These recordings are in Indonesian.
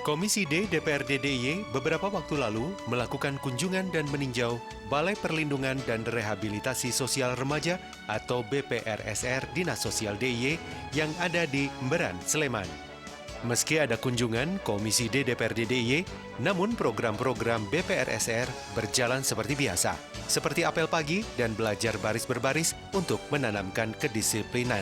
Komisi D DPRD DIY beberapa waktu lalu melakukan kunjungan dan meninjau Balai Perlindungan dan Rehabilitasi Sosial Remaja atau BPRSR Dinas Sosial DIY yang ada di Mberan, Sleman. Meski ada kunjungan Komisi D DPRD DIY, namun program-program BPRSR berjalan seperti biasa, seperti apel pagi dan belajar baris berbaris untuk menanamkan kedisiplinan.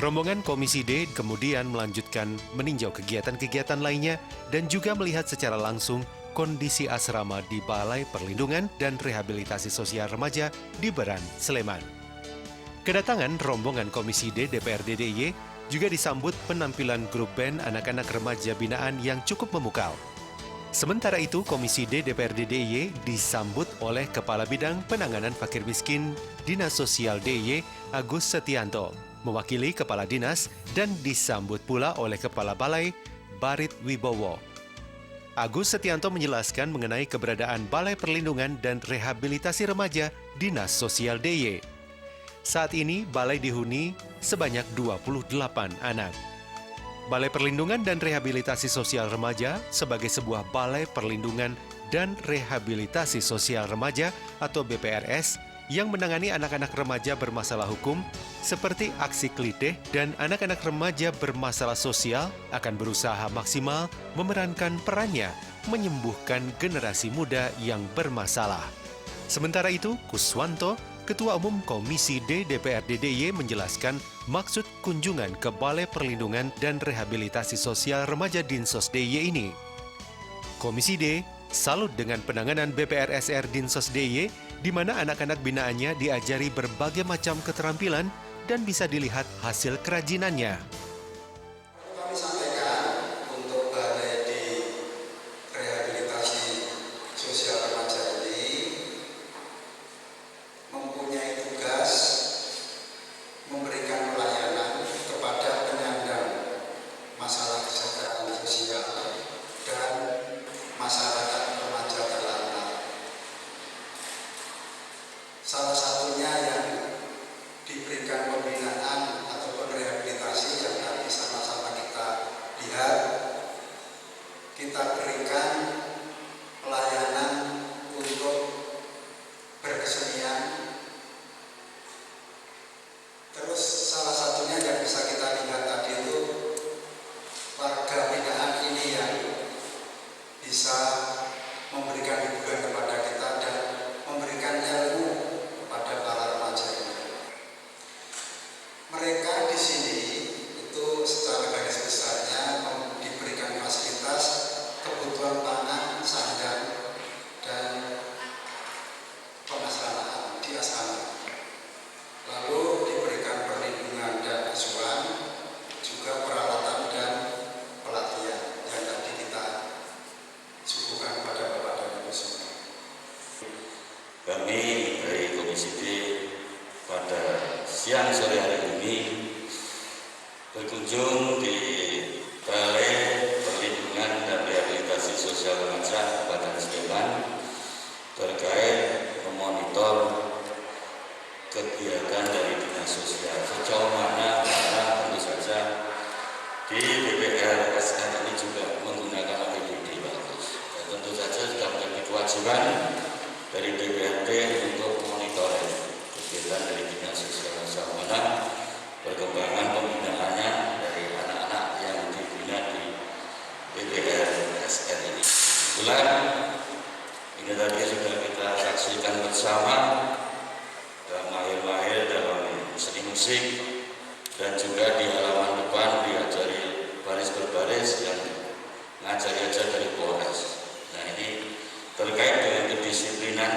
Rombongan Komisi D kemudian melanjutkan meninjau kegiatan-kegiatan lainnya dan juga melihat secara langsung kondisi asrama di Balai Perlindungan dan Rehabilitasi Sosial Remaja di Mberan, Sleman. Kedatangan rombongan Komisi D DPRD DIY juga disambut penampilan grup band anak-anak remaja binaan yang cukup memukau. Sementara itu, Komisi D DPRD DIY disambut oleh Kepala Bidang Penanganan Fakir Miskin Dinas Sosial DIY Agus Setianto, mewakili Kepala Dinas dan disambut pula oleh Kepala Balai Barit Wibowo. Agus Setianto menjelaskan mengenai keberadaan Balai Perlindungan dan Rehabilitasi Remaja Dinas Sosial DIY. Saat ini, balai dihuni sebanyak 28 anak. Balai Perlindungan dan Rehabilitasi Sosial Remaja sebagai sebuah Balai Perlindungan dan Rehabilitasi Sosial Remaja atau BPRS yang menangani anak-anak remaja bermasalah hukum seperti aksi klitih dan anak-anak remaja bermasalah sosial akan berusaha maksimal memerankan perannya menyembuhkan generasi muda yang bermasalah. Sementara itu, Kuswanto, Ketua Umum Komisi D DPRD DIY menjelaskan maksud kunjungan ke Balai Perlindungan dan Rehabilitasi Sosial Remaja Dinsos DIY ini. Komisi D salut dengan penanganan BPRSR Dinsos DIY di mana anak-anak binaannya diajari berbagai macam keterampilan dan bisa dilihat hasil kerajinannya. Kami sampaikan untuk balai di rehabilitasi sosial remaja ini mempunyai tugas memberikan pelayanan kepada penyandang masalah kesejahteraan sosial dan masyarakat remaja terlantar. Salah satunya yang diberikan pembinaan ataupun rehabilitasi yang tadi sama-sama kita lihat, kita berikan pelayanan untuk berkesenian. Terus salah satunya yang bisa kita lihat tadi itu warga binaan ini yang bisa memberikan hiburan kepada kita dan memberikan ilmu kepada para remaja ini. Mereka di sini itu secara garis besarnya diberikan fasilitas kebutuhan pangan, sandang, dan pengasranaan di asrama. Lalu diberikan perlindungan dan asuhan, juga peralatan dan pelatihan yang tadi kita suguhkan kepada Bapak dan Ibu semua. Kami dari Komisi D pada siang sore hari ini berkunjung di Balai Perlindungan dan Rehabilitasi Sosial Remaja Kabupaten Sleman terkait memonitor kegiatan dari Dinas Sosial sejauh mana, karena tentu saja di BPRSR ini juga menggunakan APBD bagus. Dan tentu saja sudah menjadi kewajiban dari DPRD untuk monitoring kegiatan dari Dinas Sosial sejauh mana perkembangan pembinaannya dari anak-anak yang dibina di BPRSR ini. Kebetulan ini tadi sudah kita saksikan bersama dan mahir-mahir dalam seni musik dan juga di halaman depan diajari baris berbaris yang ngajari aja dari Polres. Nah, ini terkait dengan kedisiplinan.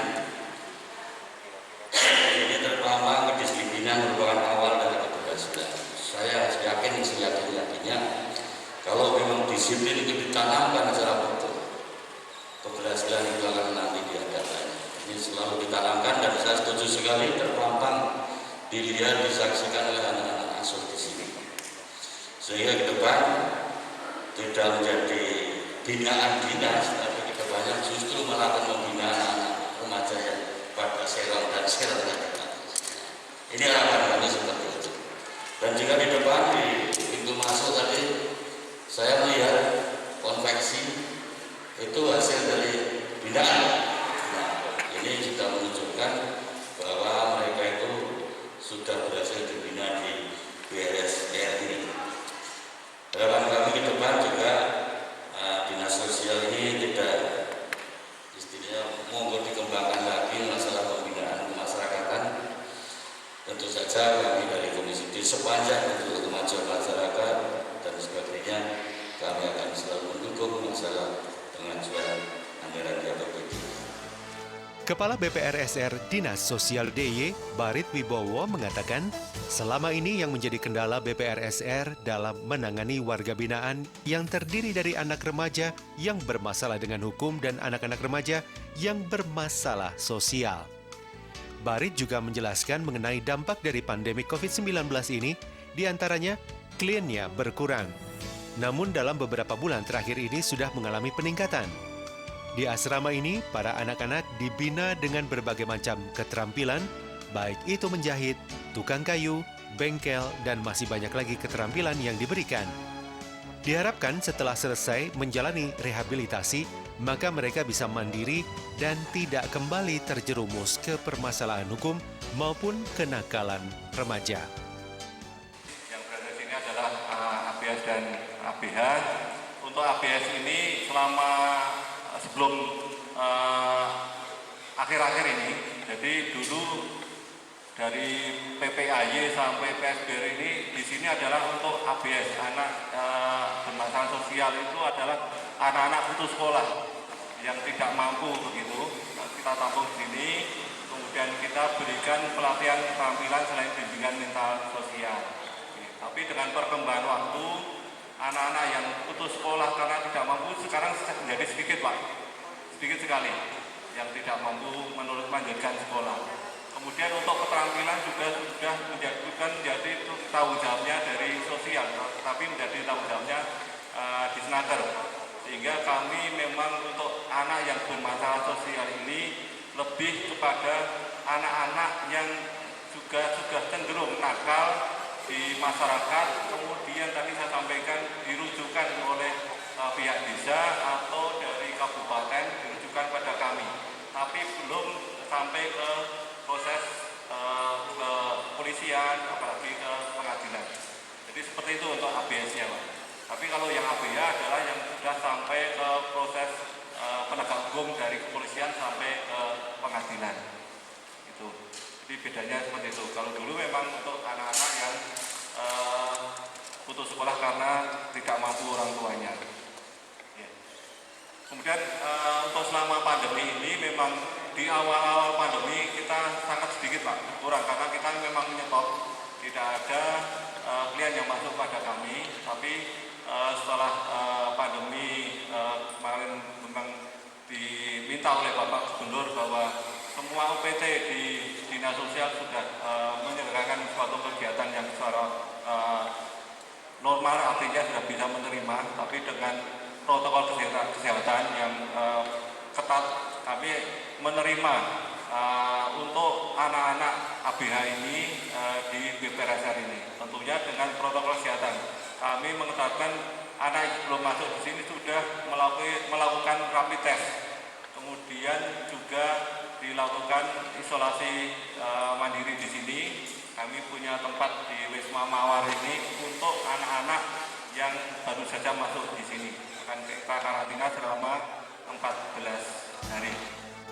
Ini terutama kedisiplinan merupakan awal dari keberhasilan. Saya yakin seyakin-yakinnya kalau memang disiplin itu ditanamkan secara betul, keberhasilan itu akan nanti dihadapkan. Ini selalu ditanamkan dan saya setuju sekali terpampang dilihat disaksikan oleh anak-anak asuh di sini. Sehingga ke depan tidak menjadi binaan dinas, tapi ke depannya justru melakukan membina anak-anak remaja yang pada serong dan serong. Ini harapan kami seperti itu. Dan jika di depan di pintu masuk tadi saya melihat konveksi itu hasil dari binaan. Nah, ini juga menunjukkan bahwa mereka itu sudah berhasil dibina di BRSR ini. Harapan kami ke depan juga dinas sosial ini tidak istilahnya monggo dikembangkan lagi masalah pembinaan kemasyarakatan. Tentu saja kami dari Komisi D sepanjang untuk kemajuan masyarakat dan sebagainya, kami akan selalu mendukung masalah pengajuan anggaran di APBD. Kepala BPRSR Dinas Sosial DIY, Barit Wibowo mengatakan, selama ini yang menjadi kendala BPRSR dalam menangani warga binaan yang terdiri dari anak remaja yang bermasalah dengan hukum dan anak-anak remaja yang bermasalah sosial. Barit juga menjelaskan mengenai dampak dari pandemi COVID-19 ini, diantaranya kliennya berkurang. Namun dalam beberapa bulan terakhir ini sudah mengalami peningkatan. Di asrama ini, para anak-anak dibina dengan berbagai macam keterampilan, baik itu menjahit, tukang kayu, bengkel, dan masih banyak lagi keterampilan yang diberikan. Diharapkan setelah selesai menjalani rehabilitasi, maka mereka bisa mandiri dan tidak kembali terjerumus ke permasalahan hukum maupun kenakalan remaja. Yang berada di sini adalah ABS dan ABH. Untuk ABS ini selama sebelum akhir-akhir ini, jadi dulu dari PPAY sampai PSBR ini di sini adalah untuk ABS, anak bermasalah sosial itu adalah anak-anak putus sekolah yang tidak mampu begitu. Kita tampung di sini, kemudian kita berikan pelatihan keterampilan selain bimbingan mental sosial. Tapi dengan perkembangan waktu, anak-anak yang putus sekolah karena tidak mampu sekarang menjadi sedikit, Pak, sedikit sekali yang tidak mampu melanjutkan sekolah. Kemudian untuk keterampilan juga sudah menjadi tanggung jawabnya dari sosial, tapi menjadi tanggung jawabnya di Snaker. Sehingga kami memang untuk anak yang bermasalah sosial ini lebih kepada anak-anak yang juga sudah cenderung nakal di masyarakat, kemudian tadi saya sampaikan dirujukan oleh pihak desa atau dari kabupaten dirujukan pada kami, tapi belum sampai ke proses kepolisian, apalagi ke pengadilan. Jadi seperti itu untuk ABS-nya, Pak. Tapi kalau yang ABH adalah yang sudah sampai ke proses penegak hukum dari kepolisian sampai ke pengadilan. Itu. Jadi bedanya seperti itu. Kalau dulu memang untuk anak-anak yang putus sekolah karena tidak mampu orang tuanya. Ya. Kemudian untuk selama pandemi ini memang di awal-awal pandemi kita sangat sedikit, Pak, kurang karena kita memang menyetop, tidak ada klien yang masuk pada kami. Tapi setelah pandemi kemarin memang diminta oleh Bapak Gubernur bahwa semua UPT di Dinas Sosial sudah menyelenggarakan suatu kegiatan yang secara normal, artinya sudah bisa menerima, tapi dengan protokol kesehatan yang ketat. Kami menerima untuk anak-anak ABH ini di BPRSR ini, tentunya dengan protokol kesehatan. Kami menetapkan anak yang belum masuk di sini sudah melakukan rapid test, kemudian juga dilakukan isolasi mandiri di sini. Kami punya tempat di Wisma Mawar ini untuk anak-anak yang baru saja masuk di sini. Akan kita karantina selama 14 hari.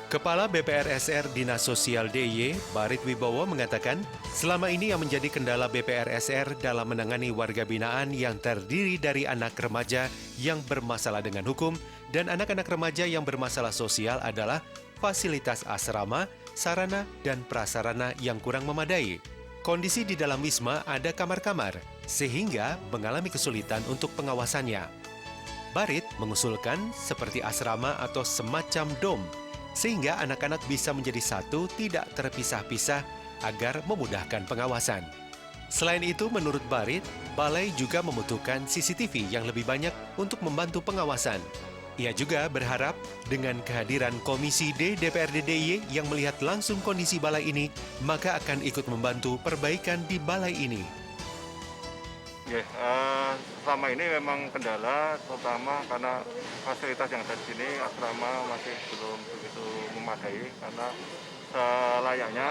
Kepala BPRSR Dinas Sosial DIY, Barit Wibowo mengatakan, selama ini yang menjadi kendala BPRSR dalam menangani warga binaan yang terdiri dari anak remaja yang bermasalah dengan hukum dan anak-anak remaja yang bermasalah sosial adalah fasilitas asrama, sarana, dan prasarana yang kurang memadai. Kondisi di dalam wisma ada kamar-kamar, sehingga mengalami kesulitan untuk pengawasannya. Barit mengusulkan seperti asrama atau semacam dom, sehingga anak-anak bisa menjadi satu tidak terpisah-pisah agar memudahkan pengawasan. Selain itu, menurut Barit, balai juga membutuhkan CCTV yang lebih banyak untuk membantu pengawasan. Ia juga berharap dengan kehadiran Komisi D DPRD DIY yang melihat langsung kondisi balai ini, maka akan ikut membantu perbaikan di balai ini. Ya, selama ini memang kendala, terutama karena fasilitas yang ada di sini asrama masih belum begitu memadai, karena selayaknya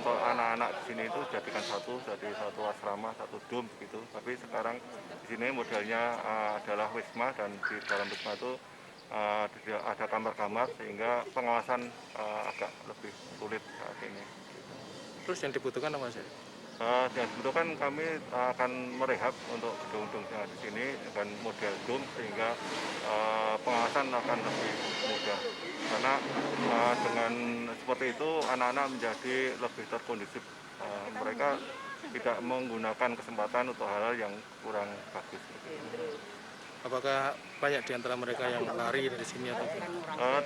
untuk anak-anak di sini itu jadikan jadi satu asrama, satu dom begitu. Tapi sekarang di sini modelnya adalah wisma, dan di dalam wisma itu ada kamar-kamar, sehingga pengawasan agak lebih sulit saat ini. Terus yang dibutuhkan apa sih? Dan kebetulan kami akan merehab untuk gedung-gedung yang ada di sini dengan model dom, sehingga pengawasan akan lebih mudah. Karena dengan seperti itu anak-anak menjadi lebih terkondusif. Mereka tidak menggunakan kesempatan untuk hal-hal yang kurang bagus. Apakah banyak di antara mereka yang lari dari sini atau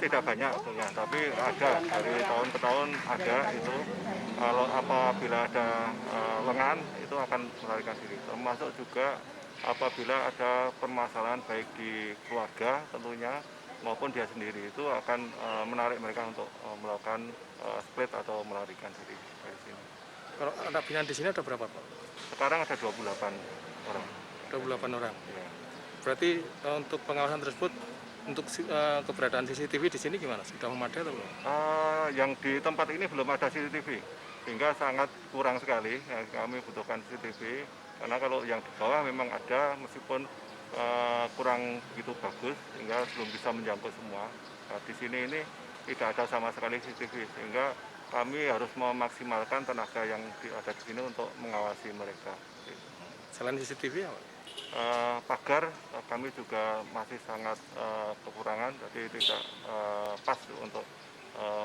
Tidak banyak, ya, tapi ada dari tahun ke tahun ada itu. Kalau apabila ada lengan itu akan melarikan diri. Termasuk juga apabila ada permasalahan baik di keluarga tentunya maupun dia sendiri, itu akan menarik mereka untuk melakukan split atau melarikan diri dari sini. kalau anak binaan di sini ada berapa, Pak? Sekarang ada 28 orang. 28 orang. Ya. Berarti untuk pengawasan tersebut, untuk keberadaan CCTV di sini gimana? Sudah memadai atau belum? Yang di tempat ini belum ada CCTV, sehingga sangat kurang sekali. Kami butuhkan CCTV, karena kalau yang di bawah memang ada, meskipun kurang begitu bagus, sehingga belum bisa menjangkau semua. Nah, di sini ini tidak ada sama sekali CCTV, sehingga kami harus memaksimalkan tenaga yang ada di sini untuk mengawasi mereka. Selain CCTV apa? Pagar kami juga masih sangat kekurangan, jadi tidak pas untuk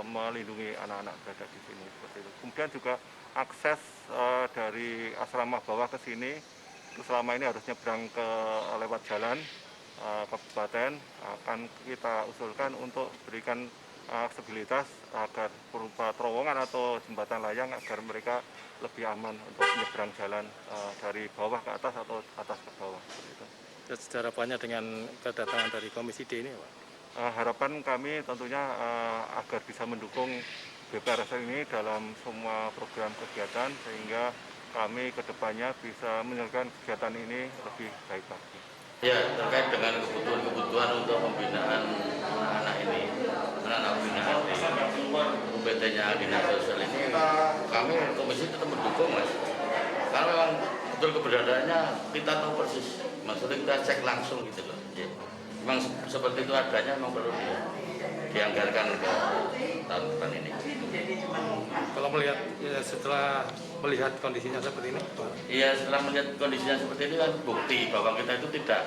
melindungi anak-anak berada di sini seperti itu. Kemudian juga akses dari asrama bawah ke sini itu selama ini harus nyebrang lewat jalan kabupaten, akan kita usulkan untuk berikan aksesibilitas agar berupa terowongan atau jembatan layang agar mereka lebih aman untuk menyeberang jalan dari bawah ke atas atau atas ke bawah. Gitu. Secara banyak dengan kedatangan dari Komisi D ini, Pak? Harapan kami tentunya agar bisa mendukung BPRSL ini dalam semua program kegiatan, sehingga kami kedepannya bisa menyelesaikan kegiatan ini lebih baik lagi. Ya, terkait dengan kebutuhan untuk pembinaan anak-anak ini, anak-anak binaan di UPT-nya Dinas Sosial ini, kami komisi tetap mendukung, Mas. Karena memang betul keberadaannya kita tahu persis, maksudnya kita cek langsung gitu loh. Ya. Memang seperti itu adanya, memang perlu dianggarkan ke tahun depan ini. Kalau melihat setelah melihat kondisinya seperti ini, Iya, setelah melihat kondisinya seperti ini kan bukti bahwa kita itu tidak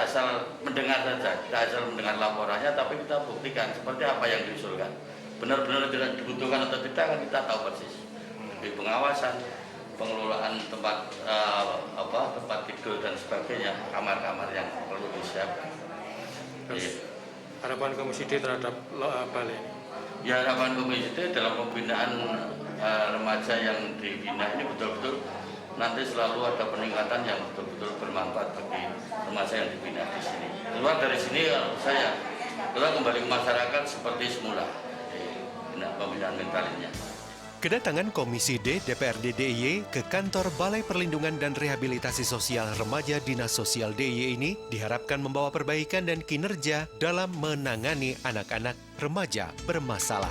asal mendengar saja, tidak asal mendengar laporannya, tapi kita buktikan seperti apa yang diusulkan. Benar-benar tidak dibutuhkan atau tidak kan kita tahu persis. Di pengawasan, pengelolaan tempat tempat tidur dan sebagainya, kamar-kamar yang perlu disiapkan. terus harapan Komisi D terhadap Balai ini? Ya, harapan Komisi D dalam pembinaan remaja yang dibina ini betul-betul nanti selalu ada peningkatan yang betul-betul bermanfaat bagi remaja yang dibina di sini. Keluar dari sini kita kembali ke masyarakat seperti semula di pembinaan mental ini. Kedatangan Komisi D DPRD DIY ke kantor Balai Perlindungan dan Rehabilitasi Sosial Remaja Dinas Sosial DIY ini diharapkan membawa perbaikan dan kinerja dalam menangani anak-anak remaja bermasalah.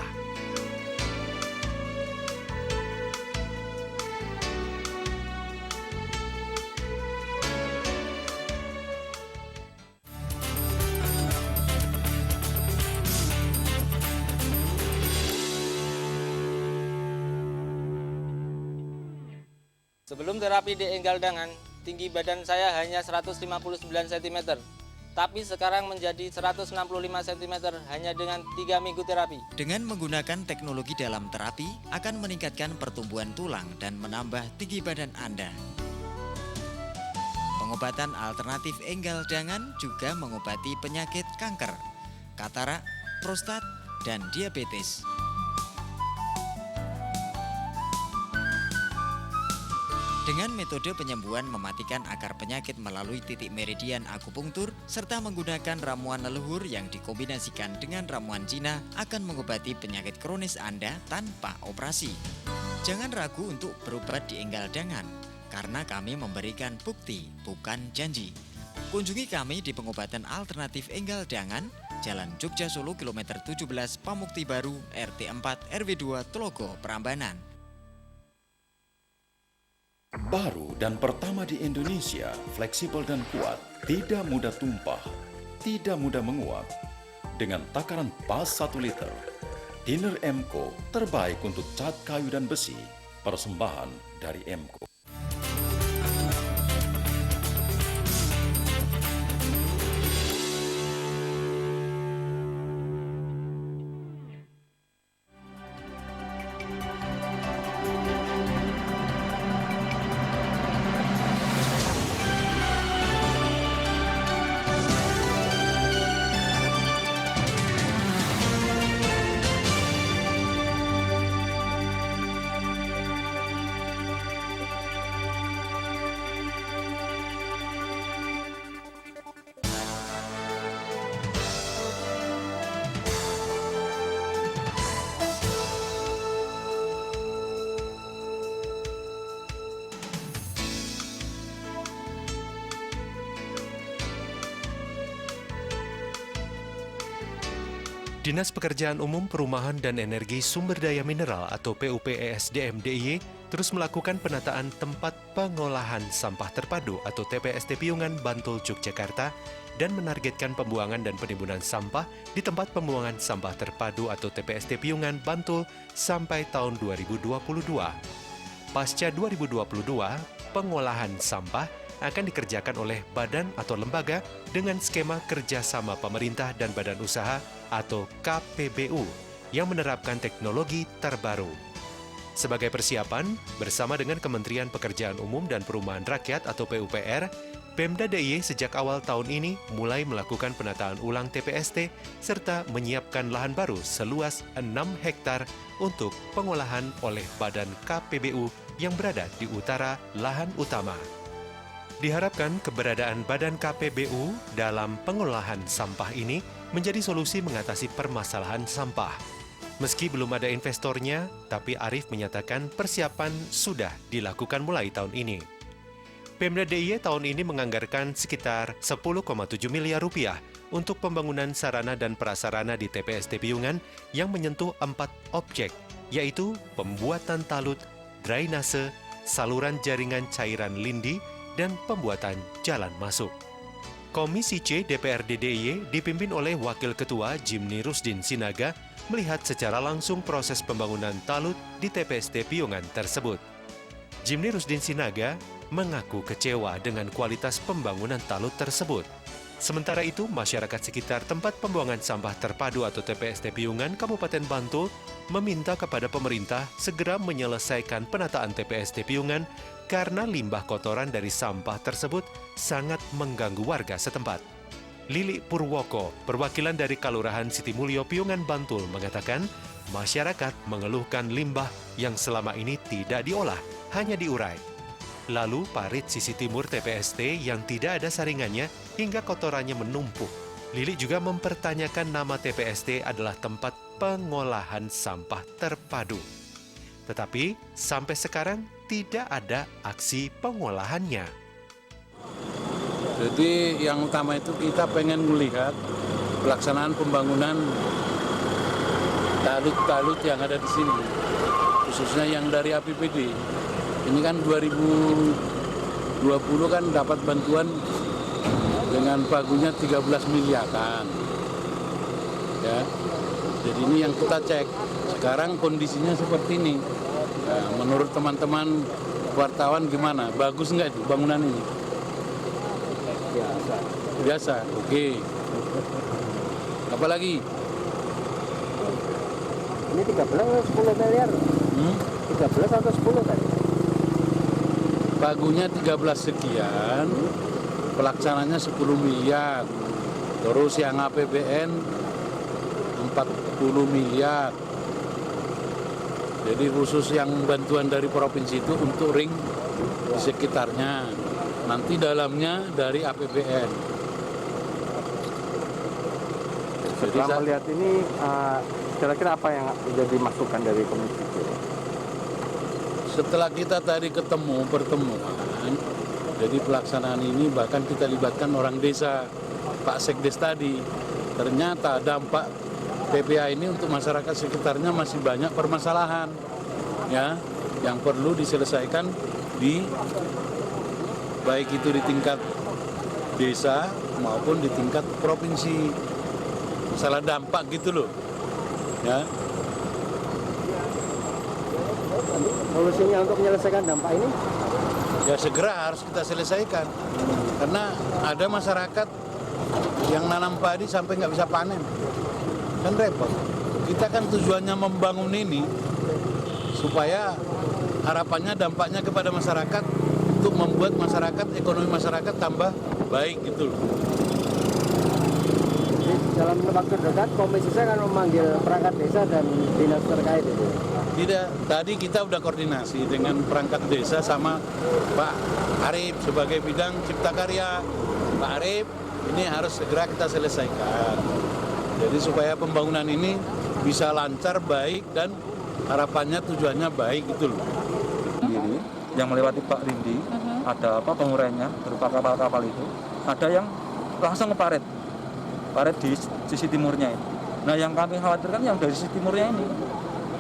Sebelum terapi di enggal dangan, tinggi badan saya hanya 159 cm. Tapi sekarang menjadi 165 cm hanya dengan 3 minggu terapi. Dengan menggunakan teknologi dalam terapi akan meningkatkan pertumbuhan tulang dan menambah tinggi badan Anda. Pengobatan alternatif enggal dangan juga mengobati penyakit kanker, katarak, prostat, dan diabetes. Dengan metode penyembuhan mematikan akar penyakit melalui titik meridian akupunktur serta menggunakan ramuan leluhur yang dikombinasikan dengan ramuan Cina akan mengobati penyakit kronis Anda tanpa operasi. Jangan ragu untuk berobat di enggal dangan, karena kami memberikan bukti, bukan janji. Kunjungi kami di pengobatan alternatif Enggal Dangan, Jalan Jogja Solo kilometer 17 Pamukti Baru, RT 4 RW 2 Telogo, Prambanan. Baru dan pertama di Indonesia, fleksibel dan kuat, tidak mudah tumpah, tidak mudah menguap. Dengan takaran pas 1 liter, Thinner Emco terbaik untuk cat kayu dan besi. Persembahan dari Emco. Dinas Pekerjaan Umum Perumahan dan Energi Sumber Daya Mineral atau PUPESDM DIY terus melakukan penataan tempat pengolahan sampah terpadu atau TPST Piungan, Bantul, Yogyakarta dan menargetkan pembuangan dan penimbunan sampah di tempat pembuangan sampah terpadu atau TPST Piungan, Bantul sampai tahun 2022. Pasca 2022, pengolahan sampah akan dikerjakan oleh badan atau lembaga dengan skema kerjasama pemerintah dan badan usaha atau KPBU yang menerapkan teknologi terbaru. Sebagai persiapan, bersama dengan Kementerian Pekerjaan Umum dan Perumahan Rakyat atau PUPR, Pemda DIY sejak awal tahun ini mulai melakukan penataan ulang TPST serta menyiapkan lahan baru seluas 6 hektar untuk pengolahan oleh badan KPBU yang berada di utara lahan utama. Diharapkan keberadaan badan KPBU dalam pengolahan sampah ini menjadi solusi mengatasi permasalahan sampah. Meski belum ada investornya, tapi Arief menyatakan persiapan sudah dilakukan mulai tahun ini. Pemda DIY tahun ini menganggarkan sekitar 10,7 miliar rupiah untuk pembangunan sarana dan prasarana di TPST Piungan yang menyentuh 4 objek, yaitu pembuatan talut, drainase, saluran jaringan cairan lindi, dan pembuatan jalan masuk. Komisi C DPRD DIY dipimpin oleh Wakil Ketua Jimny Rusdin Sinaga melihat secara langsung proses pembangunan talut di TPST Piungan tersebut. Jimny Rusdin Sinaga mengaku kecewa dengan kualitas pembangunan talut tersebut. Sementara itu, masyarakat sekitar tempat pembuangan sampah terpadu atau TPST Piungan, Kabupaten Bantul, meminta kepada pemerintah segera menyelesaikan penataan TPST Piungan karena limbah kotoran dari sampah tersebut sangat mengganggu warga setempat. Lili Purwoko, perwakilan dari Kalurahan Sitimulyo Piungan Bantul, mengatakan masyarakat mengeluhkan limbah yang selama ini tidak diolah, hanya diurai. Lalu parit sisi timur TPST yang tidak ada saringannya hingga kotorannya menumpuk. Lili juga mempertanyakan nama TPST adalah tempat pengolahan sampah terpadu. Tetapi sampai sekarang tidak ada aksi pengolahannya. Jadi yang utama itu kita pengen melihat pelaksanaan pembangunan talut-talut yang ada di sini, khususnya yang dari APBD. Ini kan 2020 kan dapat bantuan dengan pagunya 13 miliar kan. Ya. Jadi ini yang kita cek. Sekarang kondisinya seperti ini. Nah, menurut teman-teman wartawan gimana? Bagus nggak itu bangunan ini? Biasa. Biasa, oke. Apa lagi? Ini 13 atau 10 miliar? 13 atau 10 tadi? Pagunya 13 sekian, pelaksananya 10 miliar. Terus yang APBN 40 miliar. Jadi khusus yang bantuan dari provinsi itu untuk ring di sekitarnya. Nanti dalamnya dari APBN. Setelah melihat ini, kira-kira apa yang jadi masukan dari Komisi C? setelah kita tadi pertemuan, jadi pelaksanaan ini bahkan kita libatkan orang desa, Pak Sekdes tadi. Ternyata dampak TPA ini untuk masyarakat sekitarnya masih banyak permasalahan, ya, yang perlu diselesaikan baik itu di tingkat desa maupun di tingkat provinsi. Masalah dampak gitu loh, ya. Solusinya untuk menyelesaikan dampak ini? Ya segera harus kita selesaikan. Karena ada masyarakat yang nanam padi sampai nggak bisa panen. Kan repot. Kita kan tujuannya membangun ini supaya harapannya dampaknya kepada masyarakat untuk membuat ekonomi masyarakat tambah baik gitu loh. Dalam waktu dekat komisi saya akan memanggil perangkat desa dan dinas terkait itu. Tidak, tadi kita udah koordinasi dengan perangkat desa sama Pak Arif sebagai bidang cipta karya. Pak Arif, ini harus segera kita selesaikan. Jadi supaya pembangunan ini bisa lancar, baik, dan harapannya tujuannya baik gitu loh. Yang melewati Pak Rindi, ada penguraiannya berupa kapal-kapal itu, ada yang langsung ke parit di sisi timurnya ini. Nah yang kami khawatirkan yang dari sisi timurnya ini.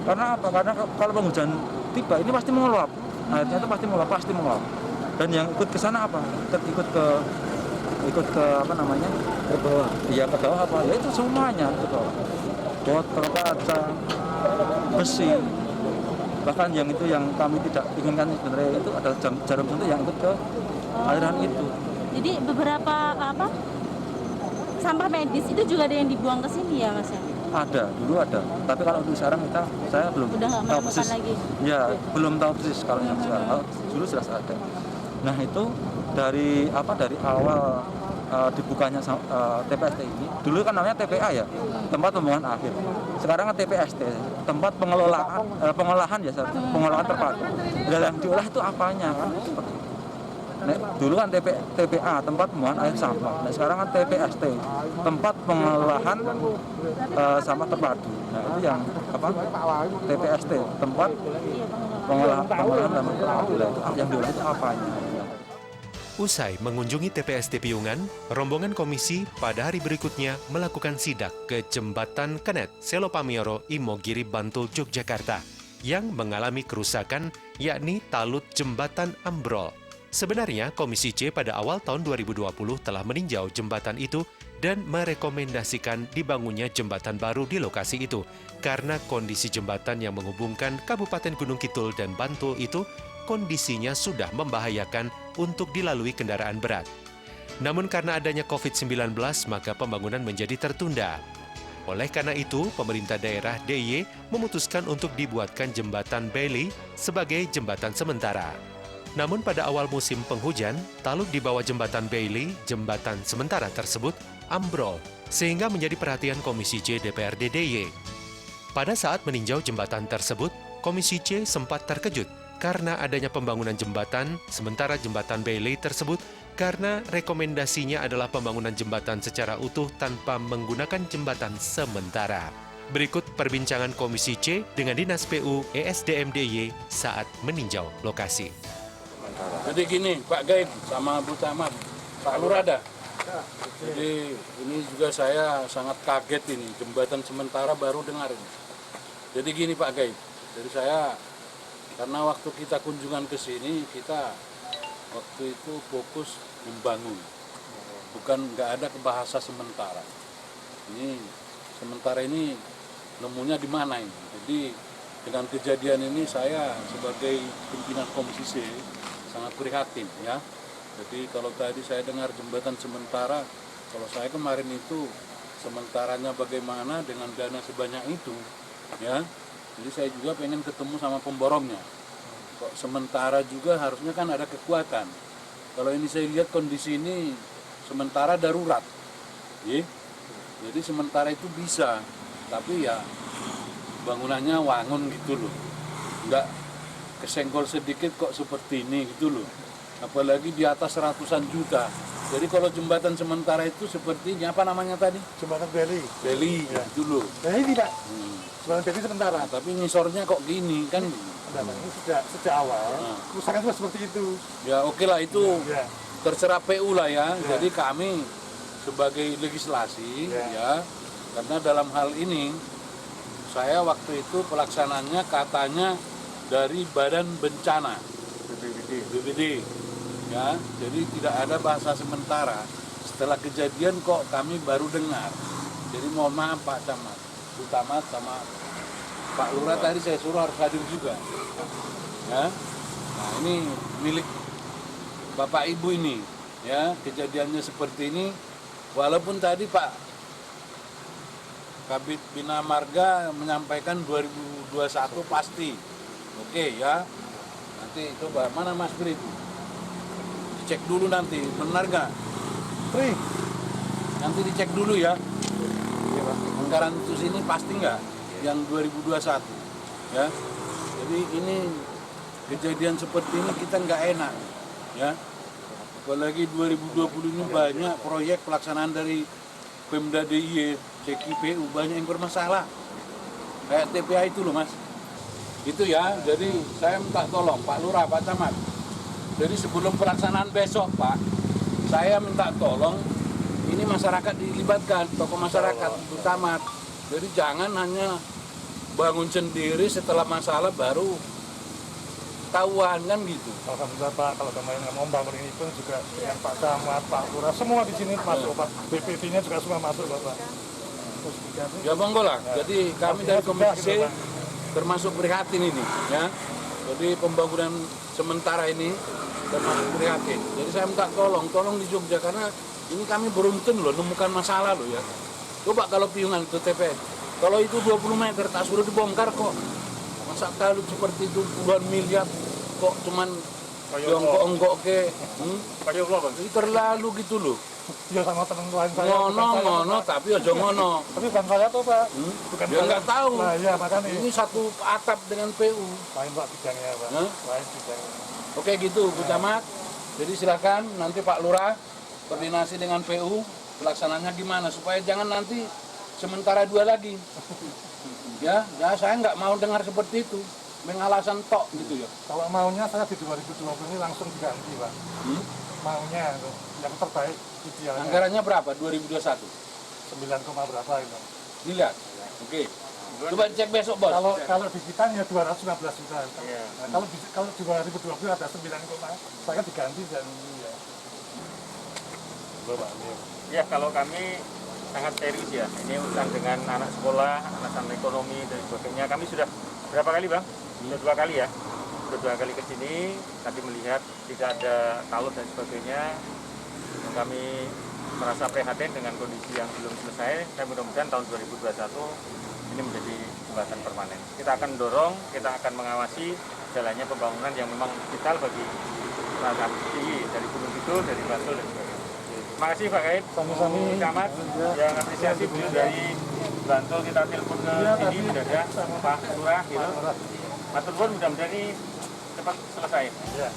Karena apa? Karena kalau penghujan tiba ini pasti mengeluap. Airnya itu pasti mengeluap. Dan yang ikut ke sana apa? Ikut ke apa namanya? Ke bawah. Iya, ke bawah apa? Ya itu semuanya ke bawah. Botol, kaca, besi. Bahkan yang itu yang kami tidak inginkan sebenarnya itu adalah jarum suntik yang ikut ke aliran itu. Jadi beberapa sampah medis itu juga ada yang dibuang ke sini ya Mas ya? Ada, dulu ada. Tapi kalau untuk sekarang saya belum tahu persis. Lagi. Ya, belum tahu persis kalau yang sekarang. Dulu jelas ada. Nah, itu dari awal dibukanya TPST ini. Dulu kan namanya TPA ya, tempat pembuangan akhir. Sekarang kan TPST, tempat pengolahan terpadu. Dan yang diolah itu apanya kan? Nah, dulu kan TPA, tempat pembuangan air sampah. Nah, sekarang kan TPST, tempat pengolahan sampah terpadu. Nah, itu yang TPST, tempat pengolahan sampah terpadu. Nah, itu yang diolah itu apanya? Usai mengunjungi TPST Piungan, rombongan komisi pada hari berikutnya melakukan sidak ke Jembatan Kenet, Selopamioro, Imogiri, Bantul, Yogyakarta, yang mengalami kerusakan, yakni talut jembatan ambrol. Sebenarnya, Komisi C pada awal tahun 2020 telah meninjau jembatan itu dan merekomendasikan dibangunnya jembatan baru di lokasi itu, karena kondisi jembatan yang menghubungkan Kabupaten Gunung Kidul dan Bantul itu kondisinya sudah membahayakan untuk dilalui kendaraan berat. Namun karena adanya COVID-19, maka pembangunan menjadi tertunda. Oleh karena itu, pemerintah daerah DIY memutuskan untuk dibuatkan jembatan Bailey sebagai jembatan sementara. Namun pada awal musim penghujan, talut di bawah jembatan Bailey, jembatan sementara tersebut, ambrol, sehingga menjadi perhatian Komisi C DPRD DIY. Pada saat meninjau jembatan tersebut, Komisi C sempat terkejut karena adanya pembangunan jembatan, sementara jembatan Bailey tersebut karena rekomendasinya adalah pembangunan jembatan secara utuh tanpa menggunakan jembatan sementara. Berikut perbincangan Komisi C dengan Dinas PU ESDM DIY saat meninjau lokasi. Jadi gini, Pak Gaib sama Bu Camat, Pak Lurada. Jadi ini juga saya sangat kaget ini, jembatan sementara baru dengar ini. Jadi gini Pak Gaib, jadi saya, karena waktu kita kunjungan ke sini, kita waktu itu fokus membangun. Bukan nggak ada bahasa sementara. Ini sementara ini nemunya di mana ini? Jadi dengan kejadian ini saya sebagai pimpinan Komisi C sangat prihatin ya. Jadi kalau tadi saya dengar jembatan sementara, kalau saya kemarin itu sementaranya bagaimana dengan dana sebanyak itu ya. Jadi saya juga pengen ketemu sama pemborongnya. Kok sementara juga harusnya kan ada kekuatan. Kalau ini saya lihat kondisi ini sementara darurat. Ya. Jadi sementara itu bisa, tapi ya bangunannya wangun gitu loh. Enggak kesenggol sedikit kok seperti ini gitu loh. Apalagi di atas ratusan juta. Jadi kalau jembatan sementara itu sepertinya apa namanya tadi? Jembatan Bailey. Bailey ya. Gitu loh. Nah ini tidak. Jembatan Bailey sementara. Nah, tapi ngisornya kok gini kan Ini sejak awal, usahakan juga seperti itu. Ya oke lah itu Ya. terserah PU lah ya. Jadi kami sebagai legislasi ya, karena dalam hal ini saya waktu itu pelaksananya katanya dari Badan Bencana BPBD ya, jadi tidak ada bahasa sementara. Setelah kejadian kok kami baru dengar. Jadi mohon maaf Pak Camat, Bu Camat sama Pak Lurah tadi saya suruh harus hadir juga ya. Nah ini milik Bapak Ibu ini ya, kejadiannya seperti ini. Walaupun tadi Pak Kabid Bina Marga menyampaikan 2021 pasti oke ya. Nanti coba mana Mas Bri itu, dicek dulu nanti benar nggak Bri, nanti dicek dulu ya anggaran khusus ini pasti nggak yang 2021 ya. Jadi ini kejadian seperti ini kita nggak enak ya, apalagi 2020 ini banyak proyek pelaksanaan dari Pemda DIY, CKPU banyak yang bermasalah kayak TPA itu loh Mas. Itu ya, jadi saya minta tolong Pak Lurah, Pak Camat. Jadi sebelum pelaksanaan besok Pak, saya minta tolong ini masyarakat dilibatkan, tokoh masyarakat, Bu Camat. Jadi jangan hanya bangun sendiri setelah masalah baru tahuan kan gitu. Alhamdulillah Pak, kalau kemarin mau bangun ini pun juga dengan Pak Camat, Pak Lurah, semua di sini masuk Pak. BPD-nya juga semua masuk Bapak. Ya monggo lah. Jadi kami dari Komisi termasuk prihatin ini ya. Jadi pembangunan sementara ini termasuk prihatin. Jadi saya minta tolong di Jogja karena ini kami beruntun loh nemukan masalah loh ya. Coba kalau piungan itu TPS, kalau itu 20 meter tak suruh dibongkar kok. Masa kalau seperti itu puluhan miliar kok cuman onggok ke ini terlalu gitu loh. Ya sama teman lain saya. Ngono tapi aja ngono. Tapi bukan saya tuh Pak. Bukan ya nggak tahu. Nah, iya, makanya ini satu atap dengan PU. Lain Pak bidangnya Pak. Lain bidangnya. Oke gitu Bu Camat. Jadi silakan nanti Pak Lurah koordinasi dengan PU pelaksananya gimana supaya jangan nanti sementara 2 lagi. Ya saya nggak mau dengar seperti itu. Mengalasan tok gitu ya. Kalau maunya saya di 2020 ini langsung diganti Pak. Maunya yang terbaik idealnya. Anggarannya berapa 2021? 9, berapa itu? Dilihat. Oke. Coba cek besok Bos. Kalau di kita ya 215 juta. Iya. Nah, kalau di 2020 ada 9, saya diganti dan ya. Ya kalau kami sangat serius ya. Ini urusan dengan anak sekolah, alasan ekonomi dan sebagainya. Kami sudah berapa kali Bang? Sudah 2 kali ya. Sudah 2 kali ke sini, tadi melihat tidak ada talut dan sebagainya. Kami merasa prihatin dengan kondisi yang belum selesai. Dan mudah-mudahan tahun 2021 ini menjadi jembatan permanen. Kita akan dorong, kita akan mengawasi jalannya pembangunan yang memang vital bagi masyarakat tinggi dari Gunung Kidul, dari Bantul dan sebagainya. Terima kasih Pak Kaid, Bu Camat, yang apresiasi beliau dari Bantul kita telepon ke sini mendadak Pak Lurah gitu. Matur nuwun, mudah-mudahan ini cepat selesai. Ya.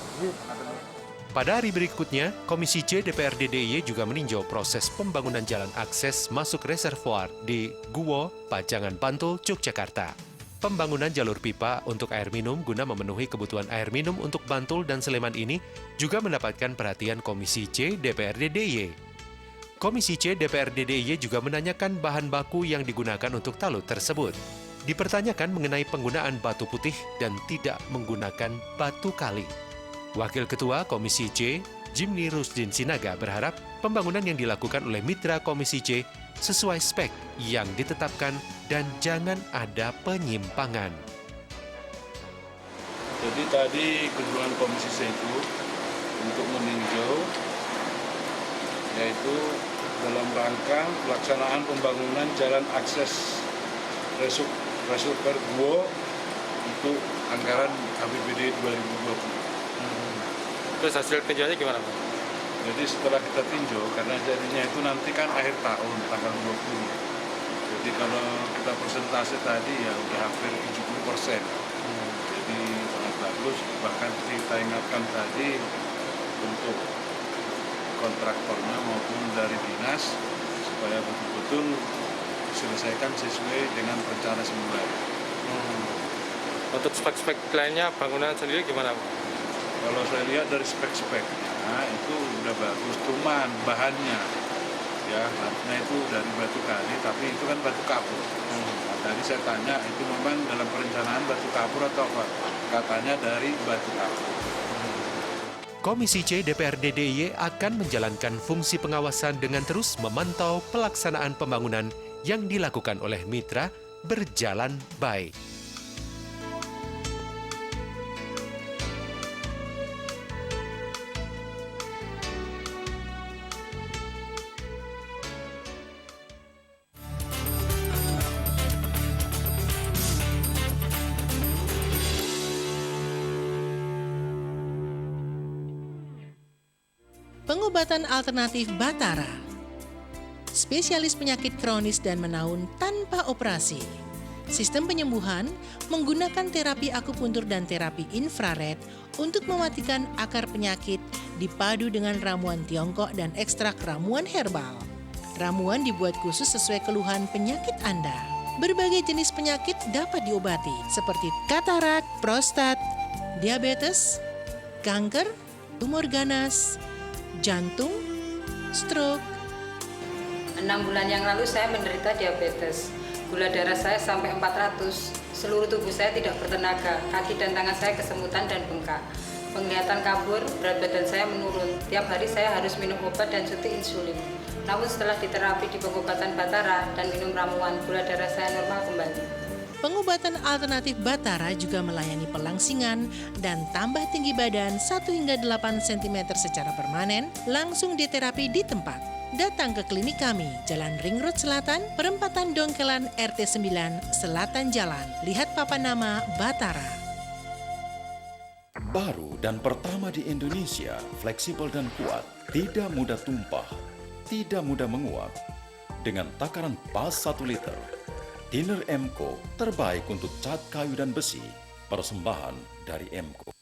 Pada hari berikutnya, Komisi C DPRD DIY juga meninjau proses pembangunan jalan akses masuk reservoir di Guwo, Pajangan Bantul, Yogyakarta. Pembangunan jalur pipa untuk air minum guna memenuhi kebutuhan air minum untuk Bantul dan Sleman ini juga mendapatkan perhatian Komisi C DPRD DIY. Komisi C DPRD DIY juga menanyakan bahan baku yang digunakan untuk talut tersebut. Dipertanyakan mengenai penggunaan batu putih dan tidak menggunakan batu kali. Wakil Ketua Komisi C, Jimny Rusdin Sinaga berharap pembangunan yang dilakukan oleh mitra Komisi C sesuai spek yang ditetapkan dan jangan ada penyimpangan. Jadi tadi kunjungan Komisi C itu untuk meninjau yaitu dalam rangka pelaksanaan pembangunan jalan akses reservoir Guwo untuk anggaran APBD 2020. Terus hasil tinjauannya gimana Pak? Jadi setelah kita tinjau, karena jadinya itu nanti kan akhir tahun, tanggal 20. Jadi kalau kita persentase tadi ya udah hampir 70%. Jadi sangat bagus, bahkan kita ingatkan tadi untuk kontraktornya maupun dari dinas supaya betul-betul diselesaikan sesuai dengan rencana semula. Untuk spek-spek lainnya bangunan sendiri gimana, Pak? Kalau saya lihat dari spek-speknya itu udah bagus, cuman bahannya ya harusnya itu dari batu kali, tapi itu kan batu kapur. Nah, tadi saya tanya itu memang dalam perencanaan batu kapur atau apa? Katanya dari batu kapur. Komisi C DPRD DIY akan menjalankan fungsi pengawasan dengan terus memantau pelaksanaan pembangunan yang dilakukan oleh mitra berjalan baik. Pengobatan alternatif Batara, spesialis penyakit kronis dan menaun tanpa operasi. Sistem penyembuhan menggunakan terapi akupuntur dan terapi infrared untuk mematikan akar penyakit dipadu dengan ramuan Tiongkok dan ekstrak ramuan herbal. Ramuan dibuat khusus sesuai keluhan penyakit Anda. Berbagai jenis penyakit dapat diobati seperti katarak, prostat, diabetes, kanker, tumor ganas, jantung, stroke. 6 bulan yang lalu saya menderita diabetes. Gula darah saya sampai 400. Seluruh tubuh saya tidak bertenaga. Kaki dan tangan saya kesemutan dan bengkak. Penglihatan kabur, berat badan saya menurun. Tiap hari saya harus minum obat dan suntik insulin. Namun setelah diterapi di pengobatan Batara dan minum ramuan, gula darah saya normal kembali. Pengobatan alternatif Batara juga melayani pelangsingan dan tambah tinggi badan 1 hingga 8 cm secara permanen, langsung diterapi di tempat. Datang ke klinik kami, Jalan Ring Road Selatan, Perempatan Dongkelan RT 9, Selatan Jalan. Lihat papan nama Batara. Baru dan pertama di Indonesia, fleksibel dan kuat, tidak mudah tumpah, tidak mudah menguap. Dengan takaran pas 1 liter, Thinner Emco terbaik untuk cat kayu dan besi. Persembahan dari Emco.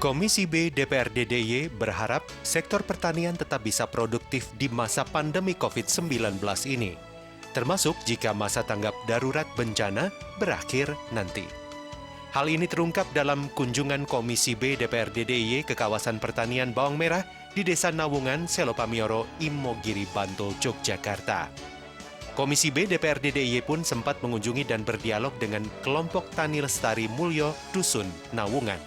Komisi B DPRD DIY berharap sektor pertanian tetap bisa produktif di masa pandemi COVID-19 ini, termasuk jika masa tanggap darurat bencana berakhir nanti. Hal ini terungkap dalam kunjungan Komisi B DPRD DIY ke kawasan pertanian bawang merah di Desa Nawungan, Selopamioro, Imogiri, Bantul, Yogyakarta. Komisi B DPRD DIY pun sempat mengunjungi dan berdialog dengan kelompok Tani Lestari Mulyo, Dusun Nawungan.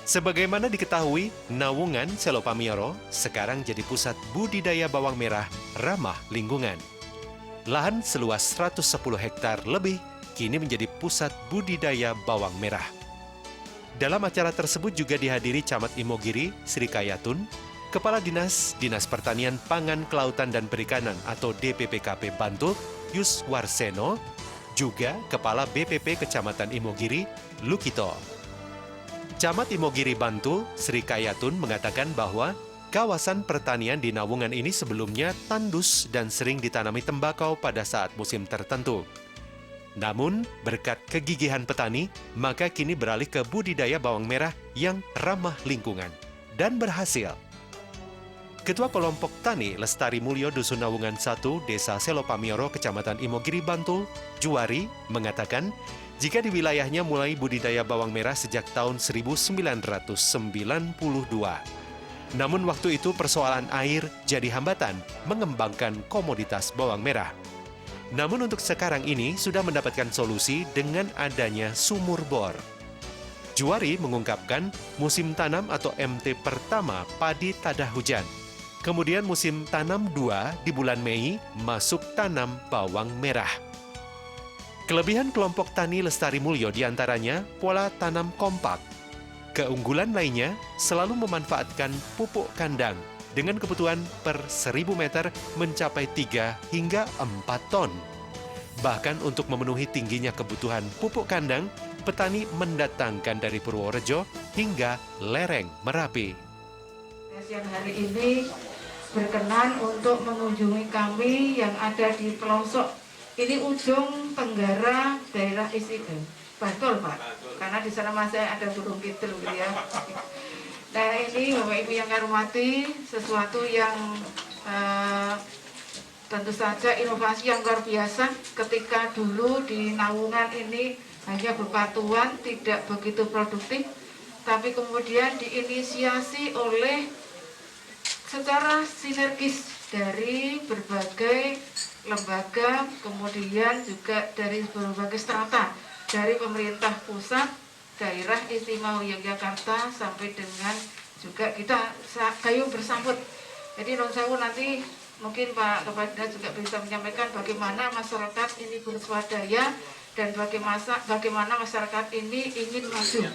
Sebagaimana diketahui, Nawungan, Selopamioro sekarang jadi pusat budidaya bawang merah ramah lingkungan. Lahan seluas 110 hektar lebih kini menjadi pusat budidaya bawang merah. Dalam acara tersebut juga dihadiri Camat Imogiri, Sri Kayatun, Kepala Dinas Pertanian Pangan, Kelautan dan Perikanan atau DPPKP Bantul, Yus Warseno, juga Kepala BPP Kecamatan Imogiri, Lukito. Camat Imogiri Bantul, Sri Kayatun mengatakan bahwa kawasan pertanian di Nawungan ini sebelumnya tandus dan sering ditanami tembakau pada saat musim tertentu. Namun, berkat kegigihan petani, maka kini beralih ke budidaya bawang merah yang ramah lingkungan dan berhasil. Ketua Kelompok Tani Lestari Mulyo Dusun Nawungan 1, Desa Selopamioro, Kecamatan Imogiri, Bantul, Juwari, mengatakan jika di wilayahnya mulai budidaya bawang merah sejak tahun 1992. Namun waktu itu persoalan air jadi hambatan mengembangkan komoditas bawang merah. Namun untuk sekarang ini sudah mendapatkan solusi dengan adanya sumur bor. Juwari mengungkapkan musim tanam atau MT pertama padi tada hujan. Kemudian musim tanam 2 di bulan Mei masuk tanam bawang merah. Kelebihan kelompok tani Lestari Mulyo diantaranya pola tanam kompak. Keunggulan lainnya selalu memanfaatkan pupuk kandang dengan kebutuhan per 1000 meter mencapai 3 hingga 4 ton. Bahkan untuk memenuhi tingginya kebutuhan pupuk kandang, petani mendatangkan dari Purworejo hingga lereng Merapi. Siang hari ini berkenan untuk mengunjungi kami yang ada di pelosok ini ujung tenggara daerah Isige. Betul Pak, karena di sana masih ada Gunung Kidul gitu ya. Nah ini Bapak Ibu yang kami hormati, sesuatu yang tentu saja inovasi yang luar biasa ketika dulu di naungan ini hanya berbatuan, tidak begitu produktif, tapi kemudian diinisiasi oleh secara sinergis dari berbagai lembaga, kemudian juga dari berbagai strata, dari pemerintah pusat, daerah istimewa Yogyakarta, sampai dengan juga kita gayung bersambut. Jadi non sewu nanti mungkin Pak Kepala Dinas juga bisa menyampaikan bagaimana masyarakat ini berswadaya dan bagaimana masyarakat ini ingin maju.